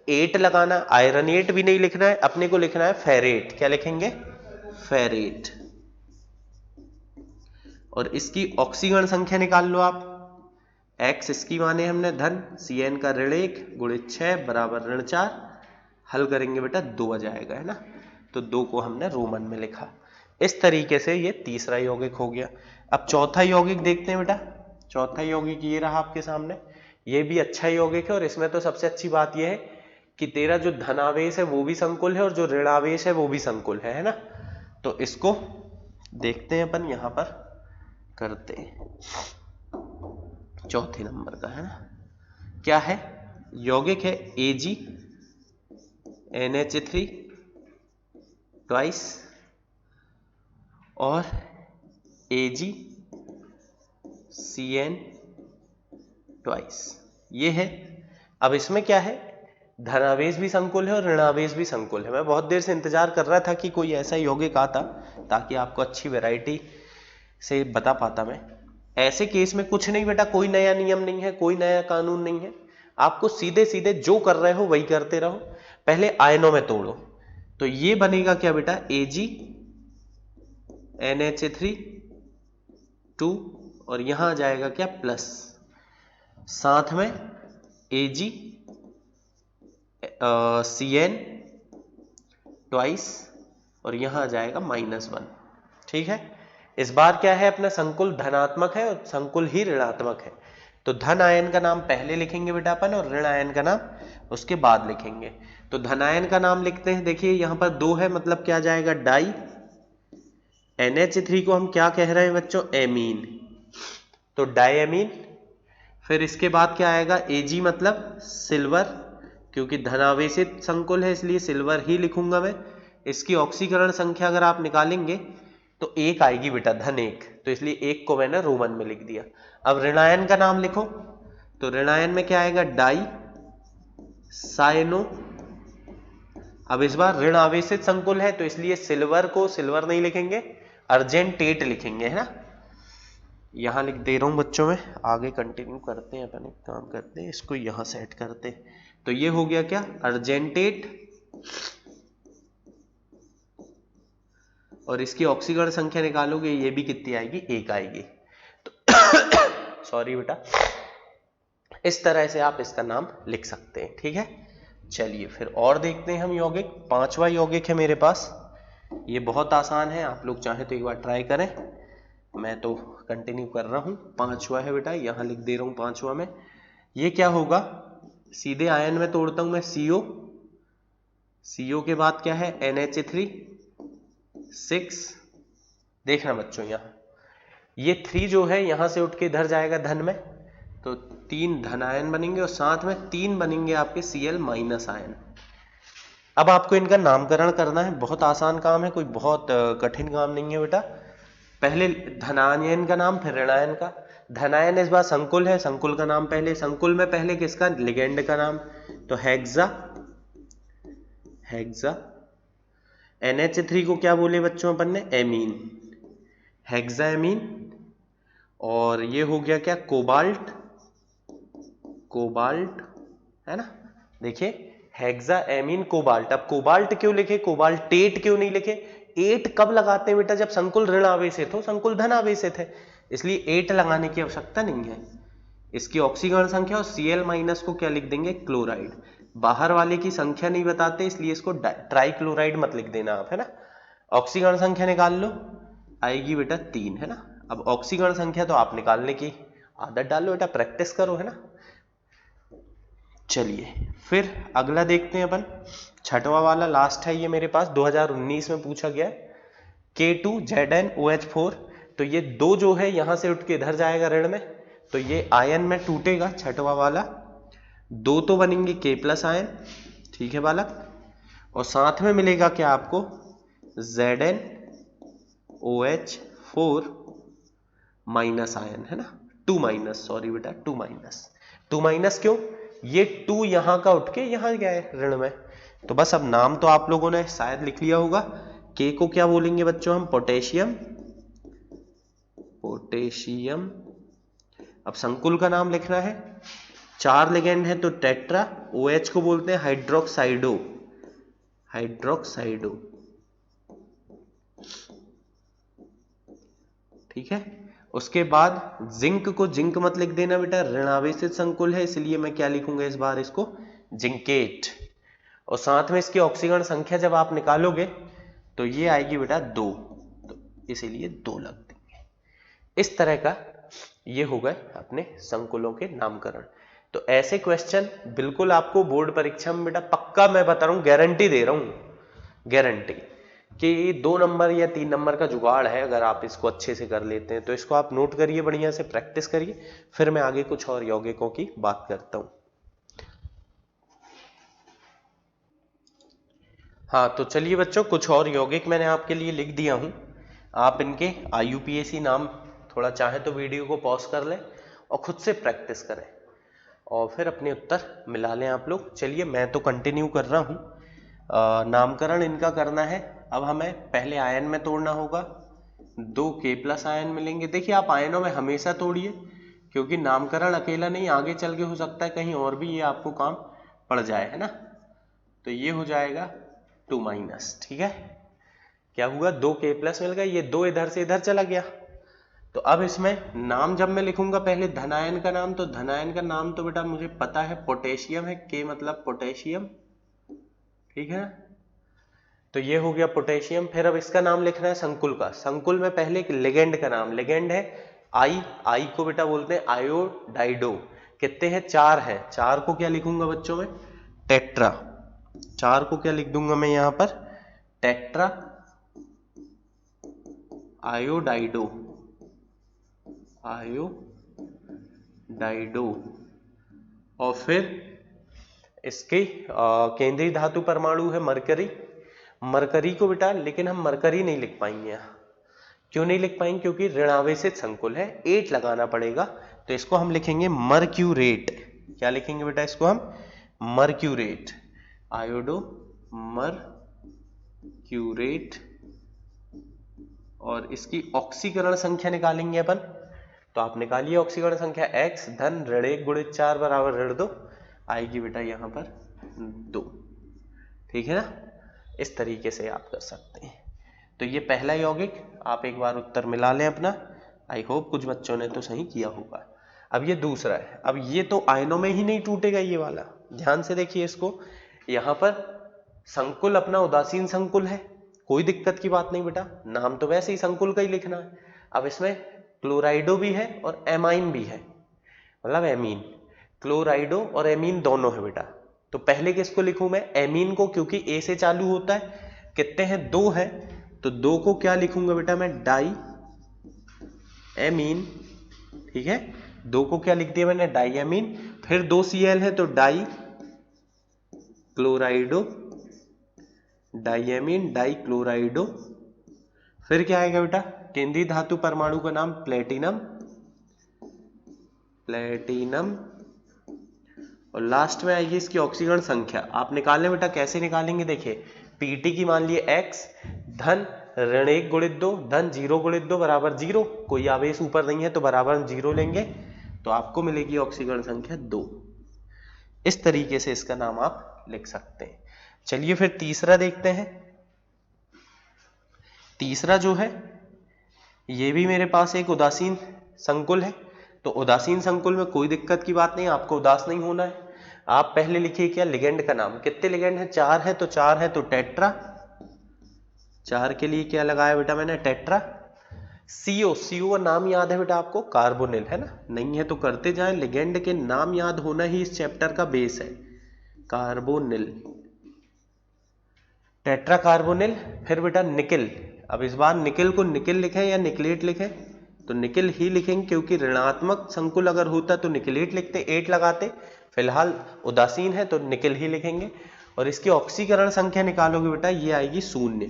8 लगाना। आयरनेट भी नहीं लिखना है, अपने को लिखना है फेरेट। क्या लिखेंगे, फेरेट। और इसकी ऑक्सीकरण संख्या निकाल लो आप, X इसकी माने हमने धन, Cn का ऋण 1 गुणित 6 बराबर ऋण 4। हल करेंगे बेटा, 2 आ जाएगा, है ना। तो 2 को हमने रोमन में लिखा। इस तरीके से ये तीसरा यौगिक हो गया। अब चौथा यौगिक देखते हैं बेटा। चौथा यौगिक ये रहा आपके सामने, ये भी अच्छा यौगिक है। और इसमें तो सबसे अच्छी बात ये है कि तेरा जो धनावेश है वो भी संकुल है, और जो ऋणावेश है वो भी संकुल है ना। तो इसको देखते हैं अपन, यहां पर करते हैं, चौथे नंबर का है ना, क्या है, यौगिक है AgNH3 ट्वाइस और AgCN ट्वाइस, ये है। अब इसमें क्या है, धनावेश भी संकुल है और ऋणावेश भी संकुल है। मैं बहुत देर से इंतजार कर रहा था कि कोई ऐसा यौगिक आता ताकि आपको अच्छी वैरायटी से बता पाता मैं। ऐसे केस में कुछ नहीं बेटा, कोई नया नियम नहीं है, कोई नया कानून नहीं है, आपको सीधे सीधे जो कर रहे हो वही करते रहो। पहले आयनों में तोड़ो, तो ये बनेगा क्या बेटा, Ag NH3 2 और यहां आ जाएगा क्या प्लस, साथ में Ag CN ट्वाइस और यहां आ जाएगा -1। ठीक है, इस बार क्या है अपना संकुल धनात्मक है और संकुल ही ऋणात्मक है, तो धन आयन का नाम पहले लिखेंगे बेटा अपन और ऋण आयन का नाम उसके बाद लिखेंगे। तो धन आयन का नाम लिखते हैं, देखिए यहां पर 2 है, मतलब क्या जाएगा डाई, NH3 को हम क्या कह रहे हैं बच्चों, एमीन, तो डायमीन। फिर इसके बाद क्या आएगा, Ag मतलब सिल्वर, क्योंकि धनावेशित संकुल है इसलिए सिल्वर ही लिखूंगा मैं। इसकी ऑक्सीकरण संख्या अगर आप निकालेंगे तो 1 आएगी बेटा, धन 1, तो इसलिए 1 को मैंने रोमन में लिख दिया। अब ऋणायन का नाम लिखो, तो ऋणायन में क्या आएगा, डाई साइनो। अब इस बार ऋण आवेशित संकुल है तो इसलिए सिल्वर को सिल्वर नहीं लिखेंगे, अर्जेंटेट लिखेंगे, है ना। यहां लिख दे रहा हूं बच्चों में, आगे कंटिन्यू करते हैं अपन, एक काम करते हैं इसको यहां सेट करते हैं। तो ये हो गया क्या, अर्जेंटेट, और इसकी ऑक्सीकरण संख्या निकालोगे ये भी कितनी आएगी, 1 आएगी। तो सॉरी बेटा, इस तरह से आप इसका नाम लिख सकते हैं। ठीक है, चलिए फिर और देखते हैं हम यौगिक। 5वां यौगिक है मेरे पास, ये बहुत आसान है, आप लोग चाहे तो एक बार ट्राई करें, मैं तो कंटिन्यू कर रहा हूं। 5वां है बेटा, यहां लिख दे रहा हूं 5वां में। ये क्या होगा, सीधे आयन में तोड़ता हूं मैं, CO, CO के बाद क्या है, NH3 6। देखना बच्चों यहां ये 3 जो है यहां से उठ के इधर जाएगा धन में, तो 3 धन आयन बनेंगे और साथ में 3 बनेंगे आपके Cl माइनस आयन। अब आपको इनका नामकरण करना है, बहुत आसान काम है, कोई बहुत कठिन काम नहीं है बेटा। पहले धनायन का नाम फिर ऋणायन का। धनायन इस बार संकुल है, संकुल का नाम पहले, संकुल में पहले किसका, लिगेंड का नाम, तो हेक्सा, हेक्सा। NH3 को क्या बोले बच्चों अपन ने, एमीन, हेक्साएमीन। और ये हो गया क्या, कोबाल्ट, कोबाल्ट, है ना। देखिए हेक्साएमीन कोबाल्ट। अब कोबाल्ट क्यों लिखे, कोबाल्टेट क्यों नहीं लिखे, 8 कब लगाते हैं बेटा, जब संकुल ऋण आवेशित हो, संकुल धन आवेशित है, इसलिए 8 लगाने की आवश्यकता नहीं है। इसकी ऑक्सीकरण संख्या और Cl माइनस को क्या लिख देंगे, क्लोराइड। बाहर वाले की संख्या नहीं बताते इसलिए इसको ट्राइक्लोराइड मत लिख देना आप, है ना। ऑक्सीकरण संख्या निकाल लो, आएगी बेटा 3, है ना। अब ऑक्सीकरण संख्या तो आप निकालने की आदत डालो बेटा, प्रैक्टिस करो, है ना। चलिए फिर अगला देखते हैं अपन, 6वां वाला लास्ट है ये मेरे पास, 2019 में पूछा गया, K2ZnOH4। तो ये 2 जो है यहां से उठ के इधर जाएगा ऋण में, तो ये आयन में टूटेगा 6वां वाला, 2 तो बनेंगे K+ आयन, ठीक है बालक, और साथ में मिलेगा क्या आपको, ZnOH4 माइनस आयन, है ना, 2 माइनस, सॉरी बेटा 2 माइनस। 2 माइनस क्यों, ये 2 यहां का उठ के यहां गया है ऋण में, तो बस अब नाम तो आप लोगों ने शायद लिख लिया होगा। K को क्या बोलेंगे बच्चों हम, पोटेशियम, पोटेशियम। अब संकुल का नाम लिखना है, 4 लिगेंड है तो टेट्रा, OH को बोलते हैं हाइड्रोक्साइडो, हाइड्रोक्साइडो, ठीक है। उसके बाद जिंक को जिंक मत लिख देना बेटा, ऋणावेशित संकुल है इसलिए मैं क्या लिखूंगा इस बार इसको, जिंकेट। और साथ में इसकी ऑक्सीकरण संख्या जब आप निकालोगे तो ये आएगी बेटा 2, तो इसीलिए 2 लग देंगे। इस तरह का ये हो गए अपने संकुलों के नामकरण। तो ऐसे क्वेश्चन बिल्कुल आपको बोर्ड परीक्षा में बेटा पक्का, मैं बता रहा हूं, गारंटी दे रहा हूं, गारंटी, कि 2 नंबर या 3 नंबर का जुगाड़ है अगर आप इसको अच्छे से कर लेते हैं। तो इसको आप नोट करिए, बढ़िया से प्रैक्टिस करिए, फिर मैं आगे कुछ और यौगिकों की बात करता हूं। हाँ तो चलिए बच्चों, कुछ और यौगिक मैंने आपके लिए लिख दिया हूं, आप इनके IUPAC नाम थोड़ा चाहे तो वीडियो को पॉज कर लें और खुद से प्रैक्टिस करें। और फिर अपने उत्तर मिला लें आप लोग। चलिए मैं तो कंटिन्यू कर रहा हूँ। नामकरण इनका करना है। अब हमें पहले आयन में तोड़ना होगा। 2 K+ आयन मिलेंगे। देखिए आप आयनों में हमेशा तोड़िए, क्योंकि नामकरण अकेला नहीं, आगे चल के हो सकता है कहीं और भी ये आपको काम पड़ जाए, है ना। तो ये हो जाएगा 2-, ठीक है। क्या हुआ, 2 K+ मिल गए, ये 2 इधर से इधर चला गया। तो अब इसमें नाम जब मैं लिखूंगा पहले धनायन का नाम, तो धनायन का नाम तो बेटा मुझे पता है पोटेशियम है, K मतलब पोटेशियम, ठीक है ना। तो ये हो गया पोटेशियम। फिर अब इसका नाम लिखना है संकुल का। संकुल में पहले एक लिगेंड का नाम, लिगेंड है आई को बेटा बोलते हैं आयोडाइडो। कितने हैं, 4 हैं। 4 को क्या लिखूंगा बच्चों में, टेट्रा। 4 को क्या लिख दूंगा मैं यहां पर, टेट्रा आयोडाइडो, आयोडाइडो। और फिर इसके केंद्रीय धातु परमाणु है मरकरी। मरकरी को बेटा, लेकिन हम मरकरी नहीं लिख पाएंगे यहाँ। क्यों नहीं लिख पाएंगे, क्योंकि ऋणावेशित संकुल है, 8 लगाना पड़ेगा। तो इसको हम लिखेंगे मर्क्यूरेट। क्या लिखेंगे बेटा इसको हम, मर्क्यूरेट, आयोडो मर्क्यूरेट। और इसकी ऑक्सीकरण संख्या निकालेंगे अपन। तो आप निकालिए ऑक्सीकरण संख्या, x धन ऋण 1 गुणित 4 बराबर ऋण 2 आएगी बेटा यहाँ पर 2, ठीक है ना। इस तरीके से आप कर सकते हैं। तो ये पहला यौगिक, आप एक बार उत्तर मिला लें अपना। आई होप कुछ बच्चों ने तो सही किया होगा। अब ये दूसरा है। अब ये तो आयनों में ही नहीं टूटेगा ये वाला, ध्यान से देखिए इसको। यहाँ पर संकुल अपना उदासीन संकुल है, कोई दिक्कत की बात नहीं बेटा, नाम तो वैसे ही संकुल का ही लिखना है। अब इसमें क्लोराइडो भी है और एमाइन भी है, मतलब एमीन। क्लोराइडो और एमीन दोनों है बेटा। तो पहले किसको लिखूं मैं, एमीन को, क्योंकि ए से चालू होता है। कितने हैं, 2 है। तो 2 को क्या लिखूंगा बेटा मैं, डाई एमीन, ठीक है। 2 को क्या लिख दिया मैंने, डाई एमीन। फिर 2 Cl है तो डाई क्लोराइडो, डाईएमीन, डाई क्लोराइडो। फिर क्या आएगा बेटा, केंद्रीय धातु परमाणु का नाम प्लेटिनम, प्लेटिनम। और लास्ट में आएगी इसकी ऑक्सीकरण संख्या। आप निकालें बेटा, कैसे निकालेंगे, देखिए पीटी की मान लिए x धन ऋण 1 गुणित 2 धन 0 गुणित 2 बराबर 0। कोई आवेश ऊपर नहीं है तो बराबर 0 लेंगे, तो आपको मिलेगी ऑक्सीकरण संख्या 2। इस तरीके से इसका नाम आप लिख सकते हैं। चलिए फिर तीसरा देखते हैं। तीसरा जो है, ये भी मेरे पास एक उदासीन संकुल है। तो उदासीन संकुल में कोई दिक्कत की बात नहीं, आपको उदास नहीं होना है। आप पहले लिखिए क्या, लिगेंड का नाम। कितने लिगेंड है, 4 है। तो 4 है तो टेट्रा। 4 के लिए क्या लगाया बेटा मैंने, टेट्रा। सीओ, सीओ का नाम याद है बेटा आपको, कार्बोनिल, है ना। नहीं है तो करते जाएं, लिगेंड के नाम याद होना ही इस चैप्टर का बेस है। Carbonyl, tetra carbonyl. फिर बेटा निकिल। अब इस बार निकिल को निकिल लिखें या निकलेट लिखें, तो निकिल ही लिखेंगे, क्योंकि ऋणात्मक संकुल अगर होता तो निकलेट लिखते, 8 लगाते। फिलहाल उदासीन है तो निकिल ही लिखेंगे। और इसकी ऑक्सीकरण संख्या निकालोगे बेटा, ये आएगी 0।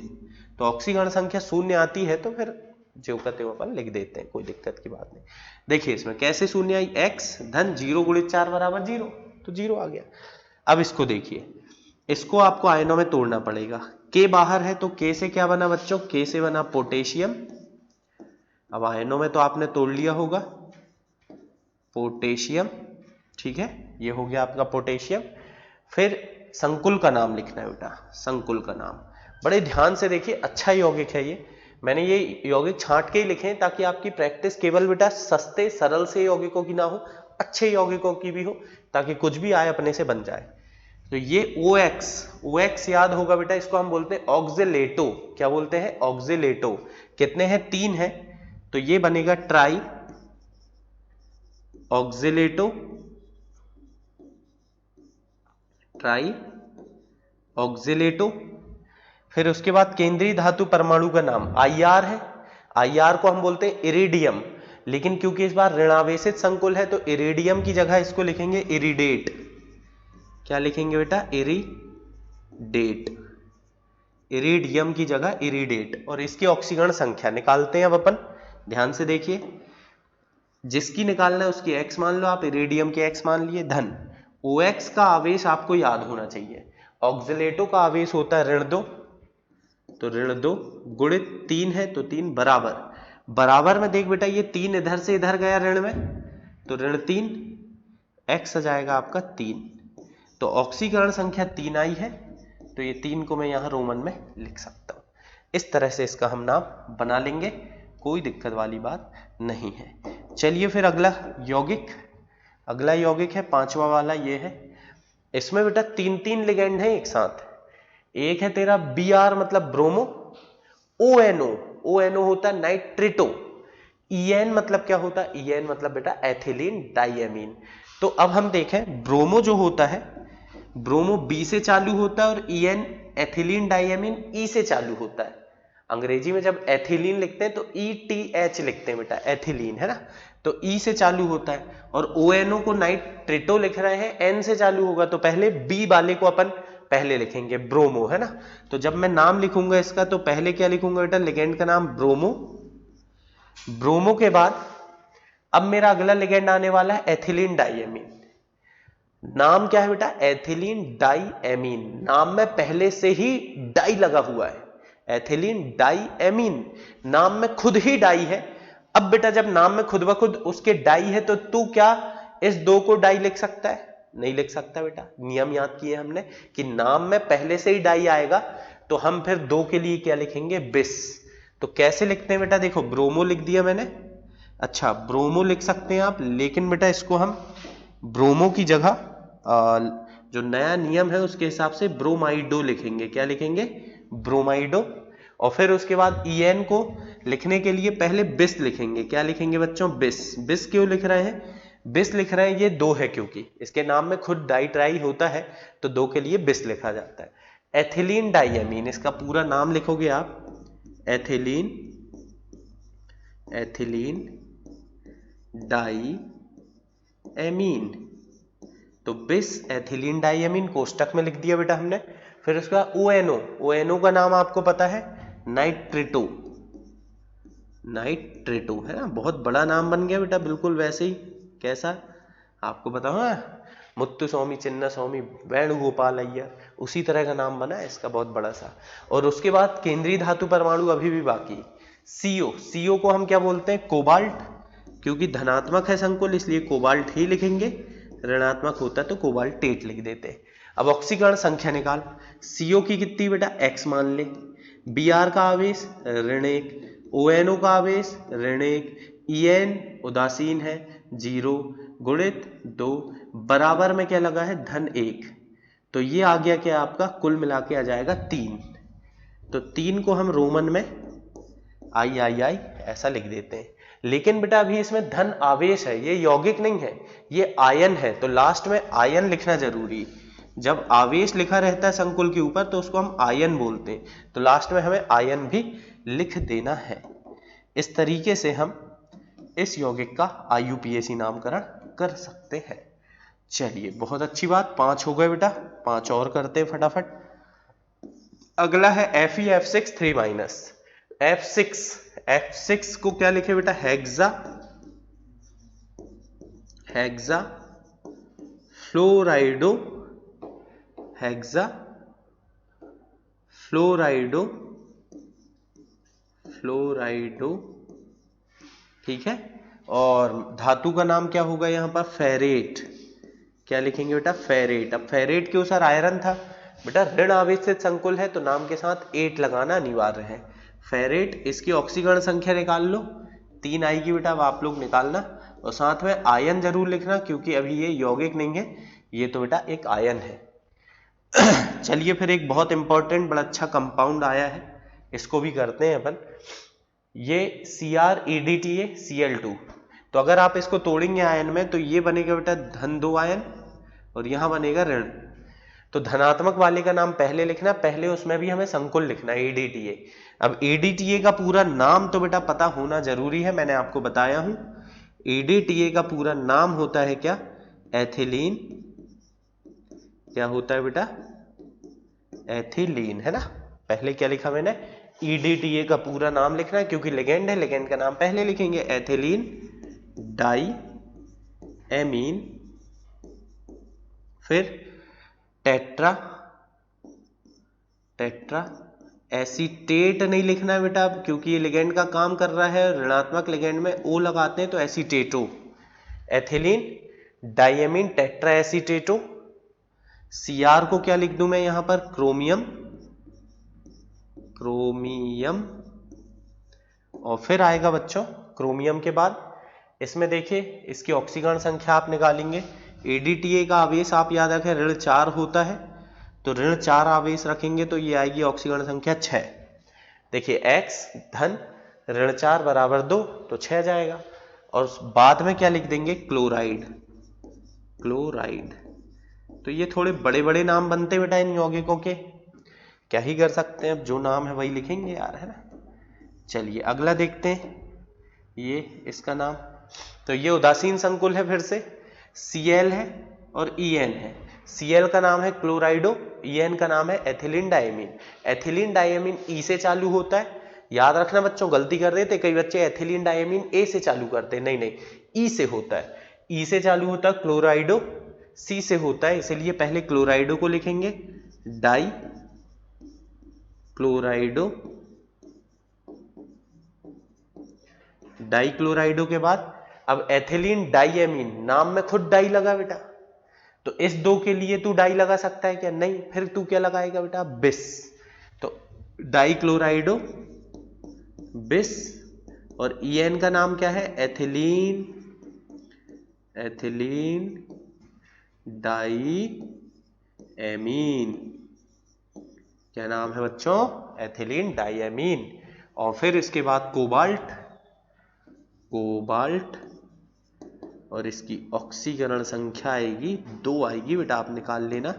तो ऑक्सीकरण संख्या 0 आती है तो फिर जो कहते हो अपन लिख देते हैं, कोई दिक्कत की बात नहीं। देखिए इसमें कैसे 0 आई, x धन 0 गुणित 4 बराबर 0, तो 0 आ गया। अब इसको देखिए, इसको आपको आयनों में तोड़ना पड़ेगा। K बाहर है तो K से क्या बना बच्चों, K से बना पोटेशियम। अब आयनों में तो आपने तोड़ लिया होगा, पोटेशियम, ठीक है। ये हो गया आपका पोटेशियम। फिर संकुल का नाम लिखना है बेटा, संकुल का नाम। बड़े ध्यान से देखिए, अच्छा यौगिक है ये। मैंने ये यौगिक छांट के ही लिखे हैं ताकि आपकी प्रैक्टिस केवल बेटा सस्ते सरल से यौगिकों की ना हो, अच्छे यौगिकों की भी हो, ताकि कुछ भी आए अपने से बन जाए। तो ये OX याद होगा बेटा, इसको हम बोलते हैं ऑक्जेलेटो। क्या बोलते हैं, ऑक्जेलेटो। कितने हैं, 3 है। तो ये बनेगा ट्राई ऑक्जेलेटो, ट्राई ऑक्जेलेटो। फिर उसके बाद केंद्रीय धातु परमाणु का नाम IR है। IR को हम बोलते हैं इरिडियम, लेकिन क्योंकि इस बार ऋणावेशित संकुल है तो इरिडियम की जगह इसको लिखेंगे इरिडेट। क्या लिखेंगे बेटा, इरिडेट, इरिडियम की जगह इरिडेट। और इसकी ऑक्सीकरण संख्या निकालते हैं अब अपन, ध्यान से देखिए। जिसकी निकालना है उसकी x मान लो आप, इरिडियम के x मान लिए, धन OX का आवेश आपको याद होना चाहिए, ऑक्सीलेटो का आवेश होता है ऋण 2, तो ऋण 2 गुणित 3 है तो 3 बराबर, बराबर में देख बेटा ये 3 इधर से इधर गया ऋण में, तो ऋण 3 x आ जाएगा आपका 3, तो ऑक्सीकरण संख्या 3 आई है, तो ये 3 को मैं यहां रोमन में लिख सकता हूं। इस तरह से इसका हम नाम बना लेंगे, कोई दिक्कत वाली बात नहीं है। चलिए फिर अगला यौगिक है 5वां वाला, ये है। इसमें बेटा 3 लिगेंड है एक साथ। एक है तेरा Br मतलब ब्रोमो, ONO होता है नाइट्रेटो, En मतलब क्या होता है, En मतलब बेटा एथिलीन डाइएमीन। तो अब हम देखें, ब्रोमो जो होता है, ब्रोमो B से चालू होता है और En एथिलीन डाइएमीन E से चालू होता है। अंग्रेजी में जब एथिलीन लिखते हैं तो ETH लिखते हैं बेटा, एथिलीन है ना, तो E से चालू होता है, और ONO को नाइट्रेटो लिख रहे हैं, N से चालू होगा, तो पहले B वाले को अपन पहले लिखेंगे, ब्रोमो है ना। तो जब मैं नाम लिखूंगा इसका तो पहले क्या लिखूंगा बेटा, लिगेंड का नाम ब्रोमो, ब्रोमो के बाद अब मेरा अगला लिगेंड आने वाला है एथिलीन डाइएमीन। नाम क्या है बेटा, एथिलीन डाइएमीन, नाम में पहले से ही डाई लगा हुआ है, एथिलीन डाइएमीन, नाम में खुद ही डाई है। अब बेटा जब नाम में खुद ब खुद उसके डाई है तो तू क्या इस 2 को डाई लिख सकता है, नहीं लिख सकता बेटा। नियम याद किए हमने कि नाम में पहले से ही डाई आएगा, तो हम फिर 2 के लिए क्या लिखेंगे, बिस। तो कैसे लिखते हैं बेटा, देखो ब्रोमो लिख दिया मैंने, अच्छा ब्रोमो लिख सकते हैं आप, लेकिन बेटा इसको हम ब्रोमो की जगह जो नया नियम है उसके हिसाब से ब्रोमाइडो लिखेंगे। क्या लिखेंगे, ब्रोमाइडो। और फिर उसके बाद En को लिखने के लिए पहले बिस लिखेंगे। क्या लिखेंगे बच्चों, बिस। बिस क्यों लिख रहे हैं, बिस लिख रहे हैं, ये 2 है क्योंकि इसके नाम में खुद डाई ट्राई होता है, तो 2 के लिए बिस लिखा जाता है। एथिलीन डाइएमीन, इसका पूरा नाम लिखोगे आप, एथिलीन डाइएमीन, तो बिस एथिलीन डाइएमीन कोष्टक में लिख दिया बेटा हमने। फिर उसका ONO का नाम आपको पता है, नाइट्रेटो है ना, बहुत बड़ा नाम बन गया बेटा, बिल्कुल वैसे ही, कैसा आपको बताओ, मुत्तु स्वामी चिन्ना स्वामी वेणुगोपाल अय्यर, उसी तरह का नाम बना है इसका, बहुत बड़ा सा। और उसके बाद केंद्रीय धातु परमाणु अभी भी बाकी, CO को हम क्या बोलते हैं, कोबाल्ट, क्योंकि धनात्मक है संकुल इसलिए कोबाल्ट ही लिखेंगे, ऋणात्मक होता है तो कोबाल्टेट लिख देते हैं। अब ऑक्सीकरण संख्या निकाल, CO की कितनी बेटा, x मान ले, Br का आवेश ऋण 1, ONO का आवेश ऋण 1, En उदासीन है 0 गुणित 2 बराबर में क्या लगा है, धन 1, तो ये आ गया क्या आपका, कुल मिला के आ जाएगा 3। तो 3 को हम रोमन में आई ऐसा लिख देते हैं। लेकिन बेटा अभी इसमें धन आवेश है, ये यौगिक नहीं है, ये आयन है, तो लास्ट में आयन लिखना जरूरी। जब आवेश लिखा रहता है संकुल के ऊपर तो उसको हम आयन बोलते हैं, तो लास्ट में हमें आयन भी लिख देना है। इस तरीके से हम इस यौगिक का IUPAC नामकरण कर सकते हैं। चलिए बहुत अच्छी बात, 5 हो गए बेटा, 5 और करते हैं फटाफट। अगला है FeF6 3- F6 को क्या लिखे बेटा, हेक्सा फ्लोराइडो, ठीक है। और धातु का नाम क्या होगा यहां पर, फेरेट। क्या लिखेंगे बेटा, फेरेट। अब फेरेट क्यों सर, आयरन था बेटा, ऋण आवेशित संकुल है तो नाम के साथ 8 लगाना अनिवार्य है। फेरेट, इसकी ऑक्सीकरण संख्या निकाल लो, 3 आएगी बेटा, अब आप लोग निकालना, और साथ में आयन जरूर लिखना क्योंकि अभी ये यौगिक नहीं है, ये तो बेटा एक आयन है। चलिए फिर एक बहुत इंपॉर्टेंट बड़ा अच्छा कंपाउंड आया है, इसको भी करते हैं अपन। ये CrEDTA Cl2, तो अगर आप इसको तोड़ेंगे आयन में तो ये बनेगा बेटा धन 2 आयन और यहां बनेगा ऋण। तो धनात्मक वाले का नाम पहले लिखना, पहले उसमें भी हमें संकुल लिखना है EDTA। अब EDTA का पूरा नाम तो बेटा पता होना जरूरी है, मैंने आपको बताया हूं। EDTA का पूरा नाम होता है क्या, एथिलीन, क्या होता है बेटा, एथिलीन, है ना। पहले क्या लिखा मैंने, EDTA का पूरा नाम लिखना है क्योंकि लिगेंड है, लिगेंड का नाम पहले लिखेंगे, एथिलीन डाई एमीन, फिर टेट्रा एसीटेट नहीं लिखना है बेटा अब, क्योंकि ये लिगेंड का काम कर रहा है, ऋणात्मक लिगेंड में ओ लगाते हैं तो एसीटेटो, एथिलीन डाइएमीन टेट्रा एसीटेटो। सीआर को क्या लिख दूं मैं यहां पर, क्रोमियम, और फिर आएगा बच्चों क्रोमियम के बाद इसमें देखिए इसकी ऑक्सीकरण संख्या आप निकालेंगे। एडीटीए का आवेश आप याद रखें ऋण 4 होता है, तो ऋण 4 आवेश रखेंगे तो ये आएगी ऑक्सीकरण संख्या 6। देखिए x धन ऋण 4 बराबर 2, तो 6 जाएगा। और बाद में क्या लिख देंगे, क्लोराइड। तो ये थोड़े बड़े बड़े नाम बनते बेटा इन यौगिकों के, क्या ही कर सकते हैं, अब जो नाम है वही लिखेंगे यार, है ना। चलिए अगला देखते हैं, ये इसका नाम, तो ये उदासीन संकुल है, फिर से Cl है और En है। Cl का नाम है क्लोराइडो, En का नाम है ethylene diamine. Ethylene diamine E से चालू होता है, याद रखना बच्चों, गलती कर रहे थे कई बच्चे, एथिलीन डाइएमीन A से चालू करते हैं, नहीं E से होता है, E से चालू होता है। क्लोराइडो C से होता है, इसलिए पहले क्लोराइडो को लिखेंगे, डाई क्लोराइडो के बाद अब एथिलीन डाइएमीन, नाम में खुद डाई लगा बेटा, तो इस दो के लिए तू डाई लगा सकता है क्या, नहीं, फिर तू क्या लगाएगा बेटा, बिस। तो डाई क्लोराइडो बिस, और En का नाम क्या है, एथिलीन डाइएमीन, क्या नाम है बच्चों, एथिलीन डाइएमीन। और फिर इसके बाद कोबाल्ट, और इसकी ऑक्सीकरण संख्या आएगी 2 आएगी बेटा, आप निकाल लेना।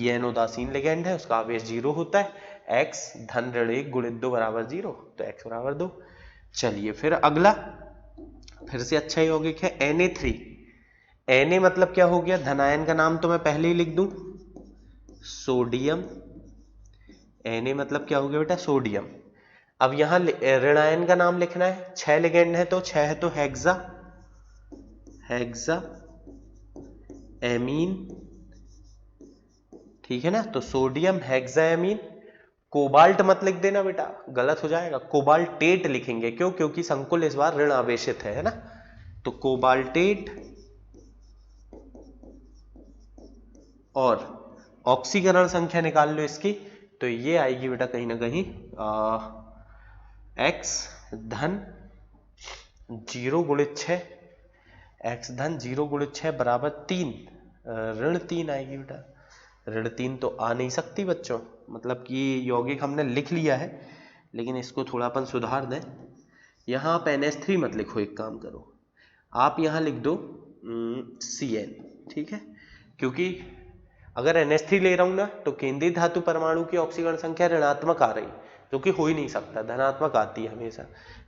En उदासीन लिगेंड है, उसका आवेश 0 होता है, x धन ऋण 1 गुणित 2 बराबर 0, तो x बराबर 2। चलिए फिर अगला, फिर से अच्छा यौगिक है Na3। Na मतलब क्या हो गया, धनायन का नाम तो मैं पहले ही लिख दूं, सोडियम। Na मतलब क्या हो गया बेटा, सोडियम। अब यहां ऋणायन का नाम लिखना है, 6 लिगेंड है तो 6 है तो हेक्सा एमीन, ठीक है ना, तो सोडियम हेक्साएमीन। कोबाल्ट मत लिख देना बेटा, गलत हो जाएगा, कोबाल्टेट लिखेंगे, क्यों, क्योंकि संकुल इस बार ऋण आवेशित है ना, तो कोबाल्टेट। और ऑक्सीकरण संख्या निकाल लो इसकी, तो ये आएगी बेटा कहीं ना कहीं x धन 0 गुणित 6, x धन 0 गुणित 6 बराबर 3, ऋण 3 आएगी बेटा। ऋण 3 तो आ नहीं सकती बच्चों, मतलब कि यौगिक हमने लिख लिया है, लेकिन इसको थोड़ा अपन सुधार दें। यहाँ आप NH3 मत लिखो, एक काम करो, आप यहाँ लिख दो Cn, ठीक है, क्योंकि अगर NH3 ले रहा हूं ना तो केंद्रीय धातु परमाणु की ऑक्सीकरण संख्या ऋणात्मक आ रही, जो कि हो ही नहीं सकता, धनात्मक आती है हमेशा।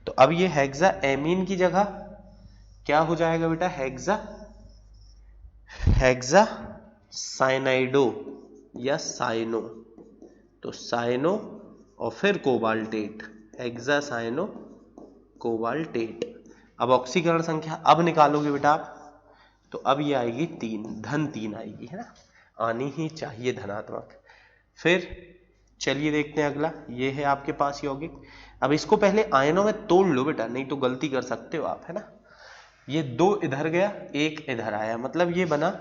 तो अब ये हेक्सा एमीन की जगह क्या हो जाएगा बेटा, हेक्सा साइनाइडो या साइनो, तो साइनो और फिर कोबाल्टेट, हेक्सा साइनो कोबाल्टेट। अब ऑक्सीकरण संख्या अब निकालोगे बेटा आप, तो अब ये आएगी 3, धन 3 आएगी, है ना, आनी ही चाहिए धनात्मक। फिर चलिए देखते हैं अगला, ये है आपके पास यौगिक। अब इसको पहले आयनों में तोड़ लो बेटा, नहीं तो गलती कर सकते हो आप, है ना। ये 2 इधर गया, 1 इधर आया, मतलब ये बना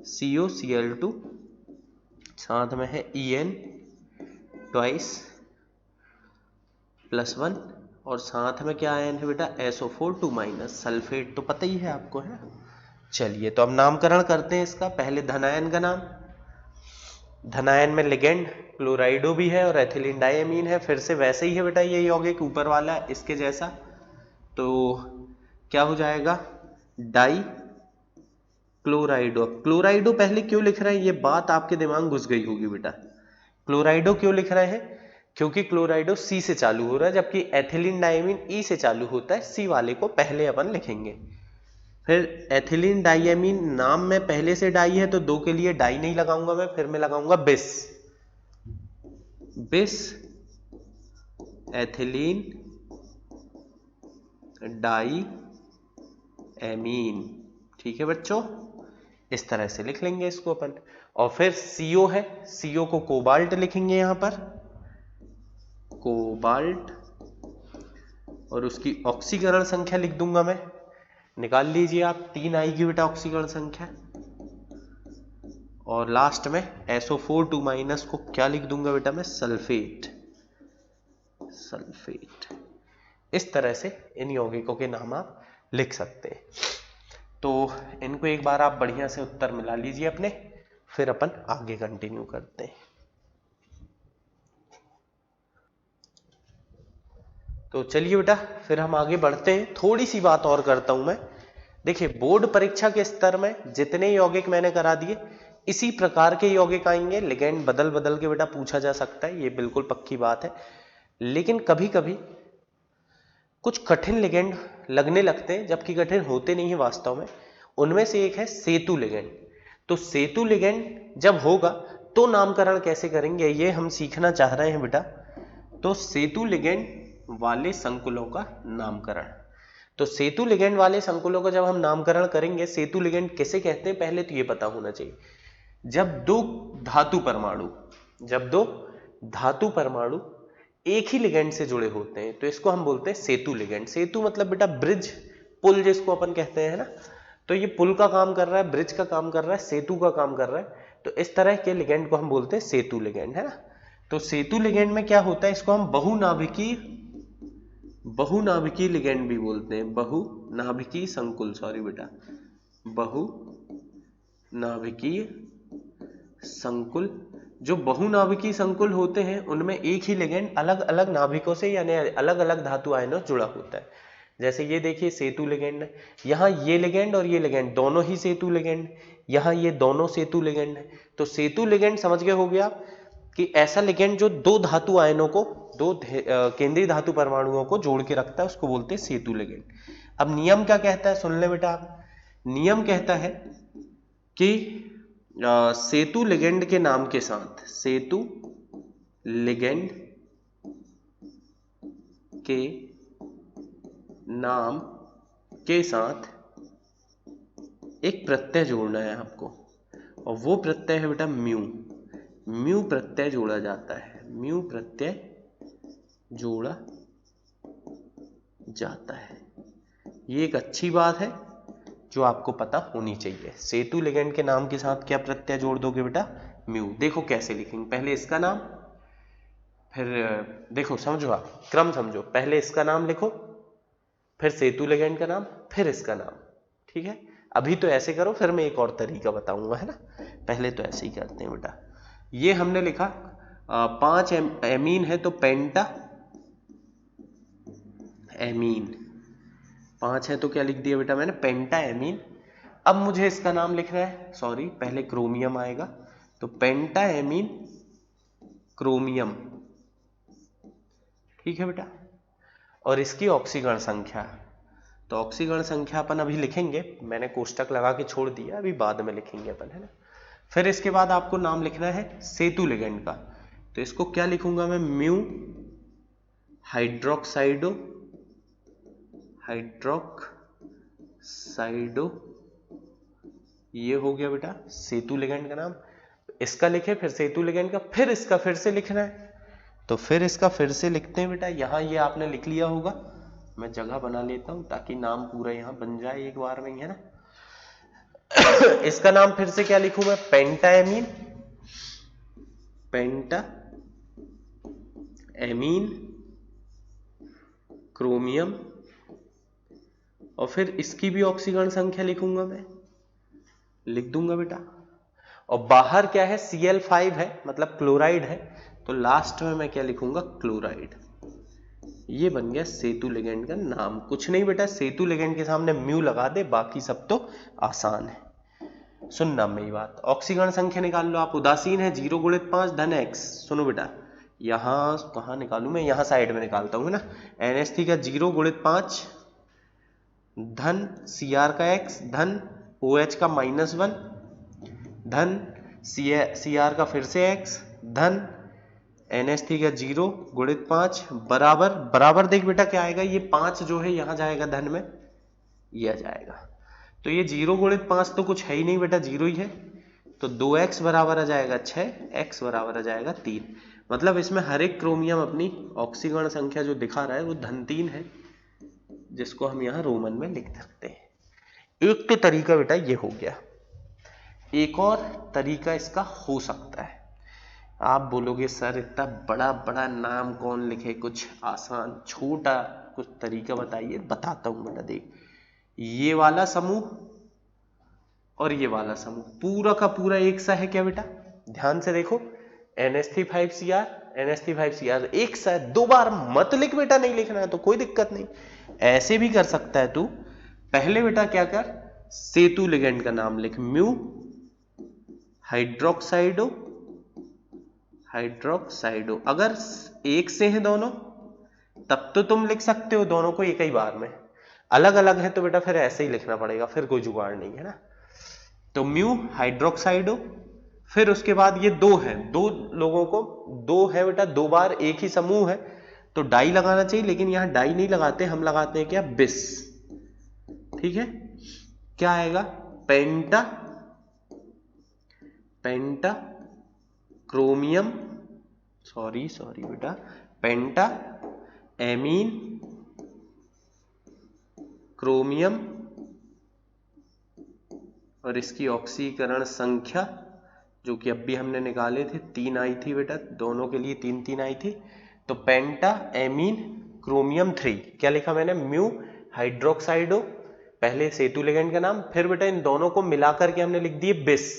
COCl2, साथ में है En ट्वाइस +1, और साथ में क्या आयन है बेटा, SO4 2- सल्फेट, तो पता ही है आपको, है ना। चलिए तो अब नामकरण करते हैं इसका, पहले धनायन का नाम, धनायन में लिगेंड क्लोराइडो भी है और एथिलीन डाइएमीन है, फिर से वैसे ही है बेटा ये यौगिक ऊपर वाला इसके जैसा, तो क्या हो जाएगा, डाई क्लोराइडो। अब क्लोराइडो पहले क्यों लिख रहे हैं, ये बात आपके दिमाग में घुस गई होगी बेटा, क्लोराइडो क्यों लिख रहे हैं, क्योंकि क्लोराइडो C से चालू हो रहा है, जबकि एथिलीन डाइएमीन E से चालू होता है, C वाले को पहले अपन लिखेंगे। फिर एथिलीन डाइएमीन, नाम में पहले से डाई है तो 2 के लिए डाई नहीं लगाऊंगा मैं, फिर मैं लगाऊंगा बिस एथिलीन डाई एमीन। ठीक है बच्चों, इस तरह से लिख लेंगे इसको अपन। और फिर CO है, CO को कोबाल्ट लिखेंगे यहां पर, कोबाल्ट, और उसकी ऑक्सीकरण संख्या लिख दूंगा मैं, निकाल लीजिए आप, 3 आएगी बेटा ऑक्सीकरण संख्या। और लास्ट में SO4 2 माइनस को क्या लिख दूंगा बेटा मैं, सल्फेट, सल्फेट। इस तरह से इन यौगिकों के नाम आप लिख सकते हैं। तो इनको एक बार आप बढ़िया से उत्तर मिला लीजिए अपने, फिर अपन आगे कंटिन्यू करते हैं। तो चलिए बेटा फिर हम आगे बढ़ते हैं। थोड़ी सी बात और करता हूं मैं। देखिए बोर्ड परीक्षा के स्तर में जितने यौगिक मैंने करा दिए, इसी प्रकार के यौगिक आएंगे। लिगेंड बदल बदल के बेटा पूछा जा सकता है, ये बिल्कुल पक्की बात है। लेकिन कभी कभी कुछ कठिन लिगेंड लगने लगते हैं, जबकि कठिन होते नहीं है वास्तव में। उनमें से एक है सेतु लिगेंड। तो सेतु लिगेंड जब होगा तो नामकरण कैसे करेंगे, ये हम सीखना चाह रहे हैं बेटा। तो सेतु लिगेंड वाले संकुलों का नामकरण। तो सेतु लिगेंड वाले संकुलों का जब हम नामकरण करेंगे, सेतु लिगेंड किसे कहते हैं पहले तो ये पता होना चाहिए। जब दो धातु परमाणु एक ही लिगेंड से जुड़े होते हैं तो इसको हम बोलते हैं सेतु लिगेंड। सेतु मतलब बेटा ब्रिज, पुल जिसको अपन कहते हैं, है ना। तो ये पुल का काम कर रहा है, ब्रिज का काम कर रहा है, सेतु का काम कर रहा है। तो इस तरह के लिगेंड को हम बोलते हैं सेतु लिगेंड, है ना। तो सेतु लिगेंड में क्या होता है, इसको हम बहुनाभिकीय लिगेंड भी बोलते हैं। बहुनाभिकीय संकुल, सॉरी बेटा, बहुनाभिकीय संकुल। जो बहुनाभिकीय संकुल होते हैं उनमें एक ही लिगेंड अलग अलग नाभिकों से यानी अलग अलग धातु आयनों से जुड़ा होता है। जैसे ये देखिए सेतु लिगेंड, यहाँ ये लिगेंड और ये लिगेंड दोनों ही सेतु लिगेंड, यहाँ ये दोनों सेतु लिगेंड है। तो सेतु लिगेंड समझ गए हो गया कि ऐसा लिगेंड जो दो धातु आयनों को, दो केंद्रीय धातु परमाणुओं को जोड़ के रखता है, उसको बोलते हैं सेतु लिगेंड। अब नियम क्या कहता है, सुन ले बेटा आप। नियम कहता है कि सेतु लिगेंड के नाम के साथ, सेतु लिगेंड के नाम के साथ एक प्रत्यय जोड़ना है आपको, और वो प्रत्यय है बेटा म्यू। म्यू प्रत्यय जोड़ा जाता है, म्यू प्रत्यय जोड़ा जाता है। ये एक अच्छी बात है जो आपको पता होनी चाहिए। सेतु लिगेंड के नाम के साथ क्या प्रत्यय जोड़ दोगे बेटा, म्यू। देखो कैसे लिखेंगे, पहले इसका नाम, फिर देखो समझो आप, क्रम समझो, पहले इसका नाम लिखो, फिर सेतु लिगेंड का नाम, फिर इसका नाम। ठीक है, अभी तो ऐसे करो, फिर मैं एक और तरीका बताऊंगा, है ना। पहले तो ऐसे ही करते हैं बेटा। ये हमने लिखा 5 एमीन है तो पेंटा एमीन, 5 है तो क्या लिख दिया बेटा मैंने, पेंटा एमीन। अब मुझे इसका नाम लिखना है, सॉरी पहले क्रोमियम आएगा, तो पेंटा एमीन क्रोमियम। ठीक है बेटा, और इसकी ऑक्सीकरण संख्या, तो ऑक्सीकरण संख्या अपन अभी लिखेंगे, मैंने कोष्टक लगा के छोड़ दिया, अभी बाद में लिखेंगे अपन, है ना। फिर इसके बाद आपको नाम लिखना है सेतु लिगेंड का, तो इसको क्या लिखूंगा मैं, म्यू हाइड्रोक्साइडो ये हो गया बेटा सेतु लिगेंड का नाम। इसका लिखे, फिर सेतु लिगेंड का, फिर इसका फिर से लिखना है, तो फिर इसका फिर से लिखते हैं बेटा। यहां ये आपने लिख लिया होगा, मैं जगह बना लेता हूं ताकि नाम पूरा यहां बन जाए एक बार में, है ना। इसका नाम फिर से क्या लिखूं मैं, पेंटा एमीन, पेंटा एमीन क्रोमियम, और फिर इसकी भी ऑक्सीकरण संख्या लिखूंगा मैं, लिख दूंगा बेटा। और बाहर क्या है, Cl5 है, मतलब क्लोराइड है, तो लास्ट में मैं क्या लिखूंगा, क्लोराइड। ये बन गया सेतु लिगेंड का नाम। कुछ नहीं बेटा, सेतु लिगेंड के सामने म्यू लगा दे, बाकी सब तो आसान है। सुनना मेरी बात, ऑक्सीकरण संख्या निकाल लो आप। उदासीन है 0 × 5 धन x। सुनो बेटा, यहां कहां निकालू मैं, यहां साइड में निकालता हूं ना। NH3 का 0 × 5 धन Cr का x धन OH का -1 धन Cr का फिर से x धन NH3 का 0 × 5 बराबर, देख बेटा क्या आएगा, ये 5 जो है यहां जाएगा धन में, ये आ जाएगा। तो ये 0 गुणित 5 तो कुछ है ही नहीं बेटा, 0 ही है। तो 2x बराबर आ जाएगा 6, x बराबर आ जाएगा 3। मतलब इसमें हर एक क्रोमियम अपनी ऑक्सीकरण संख्या जो दिखा रहा है वो धन 3 है, जिसको हम यहाँ रोमन में लिख सकते हैं। एक तो तरीका बेटा ये हो गया। एक और तरीका इसका हो सकता है। आप बोलोगे सर इतना बड़ा बड़ा नाम कौन लिखे, कुछ आसान छोटा कुछ तरीका बताइए। बताता हूं बेटा। देख, ये वाला समूह और ये वाला समूह पूरा का पूरा एक सा है क्या बेटा? ध्यान से देखो, NH3 5Cr NH3 5Cr एक सा है। 2 बार मत लिख बेटा, नहीं लिखना है तो कोई दिक्कत नहीं, ऐसे भी कर सकता है तू। पहले बेटा क्या कर, सेतु लिगेंड का नाम लिख, म्यू हाइड्रोक्साइडो हाइड्रोक्साइडो। अगर एक से हैं दोनों तब तो तुम लिख सकते हो दोनों को एक ही बार में, अलग अलग है तो बेटा फिर ऐसे ही लिखना पड़ेगा, फिर कोई जुगाड़ नहीं है ना। तो म्यू हाइड्रोक्साइडो, फिर उसके बाद ये 2 है, 2 लोगों को 2 है बेटा, 2 बार एक ही समूह है तो डाई लगाना चाहिए, लेकिन यहां डाई नहीं लगाते, हम लगाते हैं क्या, बिस। ठीक है, क्या आएगा, पेंटा पेंटा क्रोमियम, सॉरी बेटा, पेंटा एमीन क्रोमियम, और इसकी ऑक्सीकरण संख्या जो कि अभी हमने निकाले थे 3 आई थी बेटा, दोनों के लिए 3 आई थी। तो पेंटा एमीन क्रोमियम 3, क्या लिखा मैंने, म्यू हाइड्रोक्साइडो, पहले सेतु लिगेंड का नाम, फिर बेटा इन दोनों को मिलाकर के हमने लिख दिए बिस,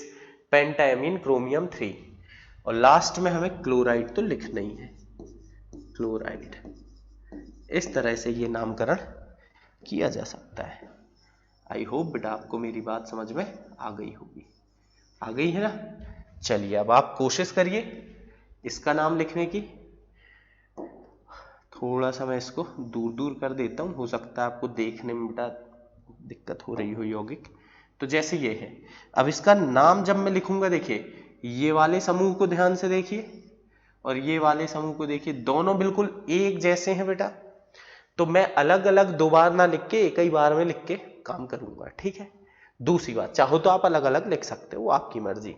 पेंटा एमीन क्रोमियम 3, और लास्ट में हमें क्लोराइड तो लिखना ही है, क्लोराइड। इस तरह से ये नामकरण किया जा सकता है। आई होप बेटा आपको मेरी बात समझ में आ गई होगी, आ गई है ना। चलिए अब आप कोशिश करिए इसका नाम लिखने की। थोड़ा सा मैं इसको दूर दूर कर देता हूं, हो सकता है आपको देखने में बेटा दिक्कत हो रही हो यौगिक। तो जैसे ये है, अब इसका नाम जब मैं लिखूंगा, देखिए ये वाले समूह को ध्यान से देखिए और ये वाले समूह को देखिए, दोनों बिल्कुल एक जैसे हैं बेटा। तो मैं अलग अलग 2 बार ना लिख के एक ही बार में लिख के काम करूंगा, ठीक है। दूसरी बात, चाहो तो आप अलग अलग लिख सकते हो, आपकी मर्जी।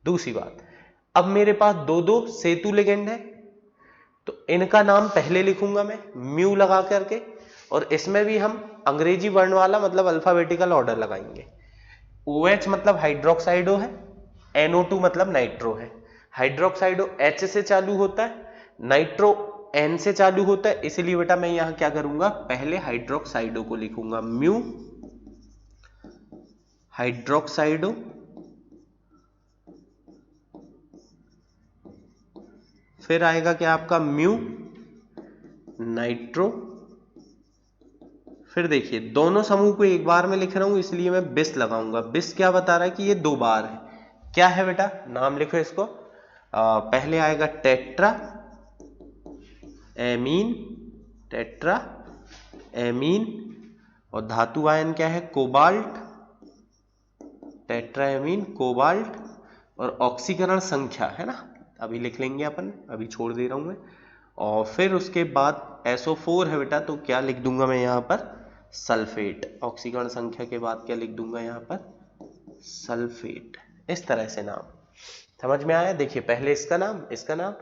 दूसरी बात, अब मेरे पास 2 सेतु लिगेंड है, तो इनका नाम पहले लिखूंगा मैं म्यू लगा करके, और इसमें भी हम अंग्रेजी वर्ण वाला मतलब अल्फाबेटिकल ऑर्डर लगाएंगे। OH मतलब हाइड्रोक्साइडो है, NO2 मतलब नाइट्रो है। हाइड्रोक्साइडो H से चालू होता है, नाइट्रो N से चालू होता है, इसलिए बेटा मैं यहां क्या करूंगा, पहले हाइड्रोक्साइडो को लिखूंगा, म्यू हाइड्रोक्साइडो, फिर आएगा क्या आपका म्यू नाइट्रो, फिर देखिए दोनों समूह को एक बार में लिख रहा हूं इसलिए मैं बिस लगाऊंगा। बिस क्या बता रहा है कि ये 2 बार है, क्या है बेटा, नाम लिखो इसको। पहले आएगा टेट्रा एमीन, टेट्रा एमीन, और धातु आयन क्या है, कोबाल्ट, टेट्रा एमीन कोबाल्ट, और ऑक्सीकरण संख्या है ना, अभी लिख लेंगे अपन, अभी छोड़ दे रहा हूं मैं। और फिर उसके बाद SO4 है बेटा, तो क्या लिख दूंगा मैं यहां पर, सल्फेट। ऑक्सीकरण संख्या के बाद क्या लिख दूंगा यहां पर, सल्फेट। इस तरह से नाम समझ में आया। देखिए पहले इसका नाम,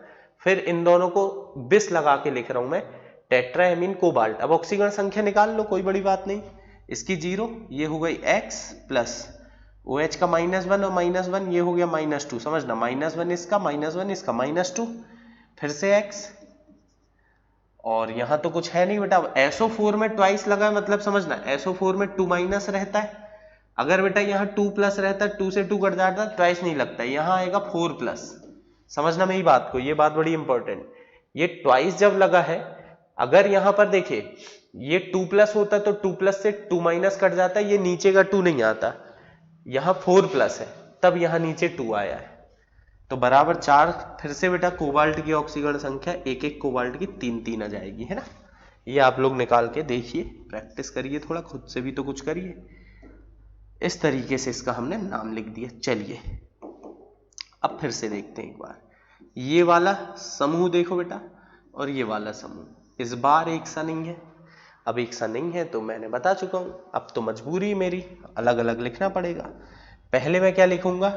फिर इन दोनों को बिस लगा के लिख रहा हूं मैं, टेट्रा एमीन कोबाल्ट। अब ऑक्सीकरण संख्या निकाल लो, कोई बड़ी बात नहीं, इसकी 0, ये हो गई X प्लस OH का -1 और -1 ये हो गया -2, समझना, -1 इसका, -1 इसका, -2, फिर से X, और यहां तो कुछ है नहीं बेटा। SO4 में ट्वाइस लगा है, मतलब समझना SO4 में 2- रहता है। अगर बेटा यहाँ 2+ रहता है, 2 से 2 कट जाता है, ट्वाइस नहीं लगता, यहां आएगा 4+। समझना मेरी बात को, ये बात बड़ी इंपॉर्टेंट। ये ट्वाइस जब लगा है, अगर यहां पर देखिए ये 2+ होता है तो 2+ से 2- कट जाता है, ये नीचे का 2 नहीं आता, यहां 4+ है तब यहां नीचे 2 आया है, तो बराबर 4। फिर से बेटा कोबाल्ट की ऑक्सीकरण संख्या एक कोबाल्ट की 3 आ जाएगी, है ना। ये आप लोग निकाल के देखिए, प्रैक्टिस करिए थोड़ा, खुद से भी तो कुछ करिए। इस तरीके से इसका हमने नाम लिख दिया। चलिए अब फिर से देखते हैं एक बार, ये वाला समूह देखो बेटा और ये वाला समूह इस बार एक सा नहीं है। अब एक सा नहीं है तो मैंने बता चुका हूं, अब तो मजबूरी मेरी अलग अलग लिखना पड़ेगा। पहले मैं क्या लिखूंगा,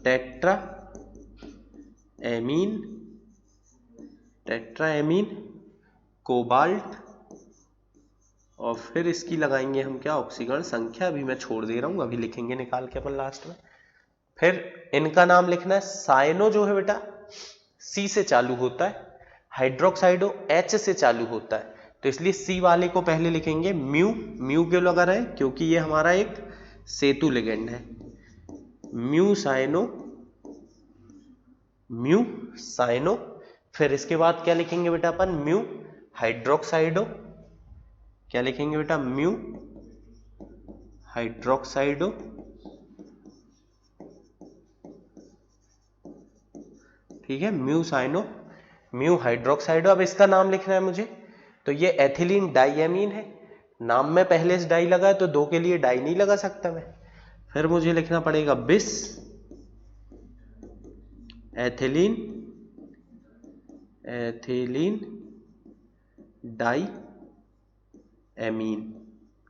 टेट्रा एमीन कोबाल्ट, और फिर इसकी लगाएंगे हम क्या, ऑक्सीकरण संख्या। अभी मैं छोड़ दे रहा हूं, अभी लिखेंगे निकाल के अपन लास्ट में। फिर इनका नाम लिखना है, साइनो जो है बेटा सी से चालू होता है, हाइड्रोक्साइडो एच से चालू होता है, तो इसलिए सी वाले को पहले लिखेंगे म्यू। म्यू क्यों लगा रहे हैं, क्योंकि ये हमारा एक सेतु लिगेंड है। Mu cyano. फिर इसके बाद क्या लिखेंगे बेटा अपन, म्यू हाइड्रोक्साइडो। क्या लिखेंगे बेटा, म्यू हाइड्रोक्साइडो। ठीक है, म्यू साइनो, म्यू हाइड्रोक्साइडो। अब इसका नाम लिखना है मुझे, तो ये एथिलीन डाइएमीन है। नाम में पहले से डाई लगा है तो दो के लिए डाई नहीं लगा सकता मैं। फिर मुझे लिखना पड़ेगा बिस एथिलीन डाई एमीन।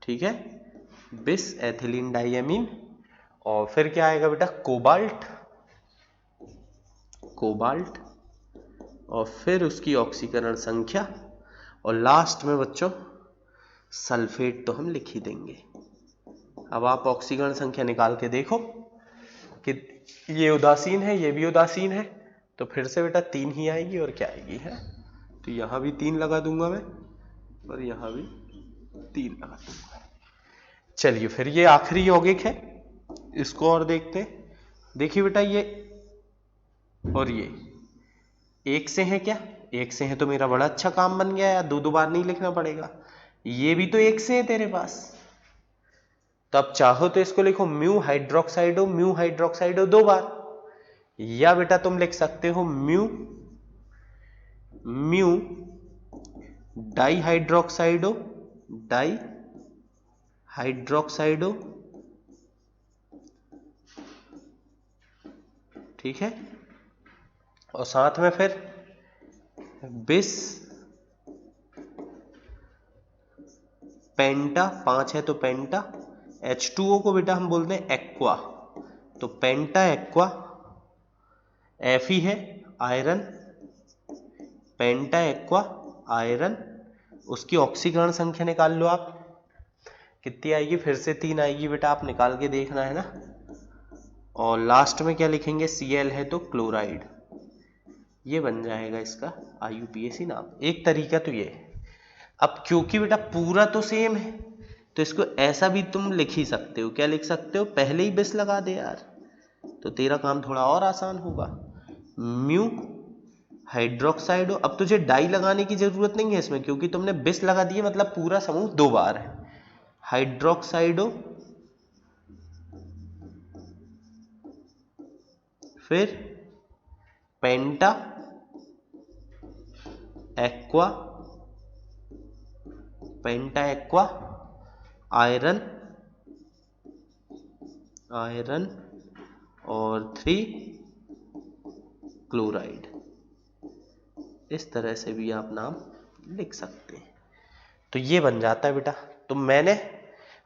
ठीक है, बिस एथिलीन डाइएमीन। और फिर क्या आएगा बेटा, कोबाल्ट, और फिर उसकी ऑक्सीकरण संख्या, और लास्ट में बच्चों सल्फेट तो हम लिख ही देंगे। अब आप ऑक्सीकरण संख्या निकाल के देखो कि ये उदासीन है, ये भी उदासीन है, तो फिर से बेटा 3 ही आएगी, और क्या आएगी है, तो यहां भी 3 लगा दूंगा मैं, और यहां भी 3 लगा दूंगा। चलिए फिर ये आखिरी यौगिक है, इसको और देखते हैं। देखिए बेटा ये और ये एक से है, क्या एक से है, तो मेरा बड़ा अच्छा काम बन गया यार, दो बार नहीं लिखना पड़ेगा। ये भी तो एक से है तेरे पास, तो अब चाहो तो इसको लिखो म्यू हाइड्रोक्साइडो 2 बार, या बेटा तुम लिख सकते हो म्यू डाई हाइड्रोक्साइडो। ठीक है, और साथ में फिर बिस पेंटा, 5 है तो पेंटा। H2O को बेटा हम बोलते हैं एक्वा, तो पेंटा एक्वा। Fe है आयरन, पेंटा एक्वा आयरन। उसकी ऑक्सीकरण संख्या निकाल लो आप, कितनी आएगी, फिर से 3 आएगी बेटा, आप निकाल के देखना है ना। और लास्ट में क्या लिखेंगे, Cl है तो क्लोराइड। ये बन जाएगा इसका IUPAC नाम। एक तरीका तो ये है। अब क्योंकि बेटा पूरा तो सेम है, तो इसको ऐसा भी तुम लिख ही सकते हो। क्या लिख सकते हो, पहले ही बिस लगा दे यार, तो तेरा काम थोड़ा और आसान होगा। म्यू हाइड्रोक्साइडो। अब तुझे डाई लगाने की जरूरत नहीं है इसमें, क्योंकि तुमने बिस लगा दिए, मतलब पूरा समूह 2 बार है। हाइड्रोक्साइडो, फिर पेंटा एक्वा आयरन और 3 क्लोराइड। इस तरह से भी आप नाम लिख सकते हैं। तो ये बन जाता है बेटा। तो मैंने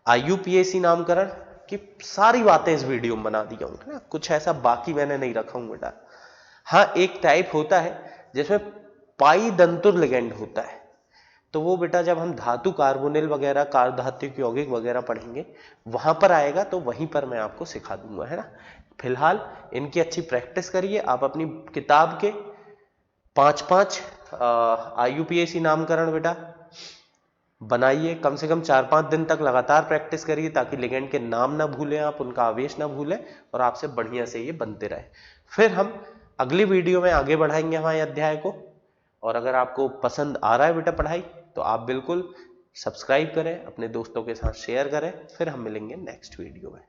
IUPAC नामकरण की सारी बातें इस वीडियो में बना दिया हूं ना, कुछ ऐसा बाकी मैंने नहीं रखा हूं बेटा। हाँ, एक टाइप होता है जिसमें पाई दंतुर लिगेंड होता है, तो वो बेटा जब हम धातु कार्बोनिल वगैरह, कार्बधातुक यौगिक वगैरह पढ़ेंगे वहां पर आएगा, तो वहीं पर मैं आपको सिखा दूंगा, है ना। फिलहाल इनकी अच्छी प्रैक्टिस करिए। आप अपनी किताब के 5-5 IUPAC नामकरण बेटा बनाइए, कम से कम 4-5 दिन तक लगातार प्रैक्टिस करिए, ताकि लिगेंड के नाम ना भूलें आप, उनका आवेश ना भूलें, और आपसे बढ़िया से ये बनते रहे। फिर हम अगली वीडियो में आगे बढ़ाएंगे हमारे अध्याय को। और अगर आपको पसंद आ रहा है बेटा पढ़ाई, तो आप बिल्कुल सब्सक्राइब करें, अपने दोस्तों के साथ शेयर करें। फिर हम मिलेंगे नेक्स्ट वीडियो में।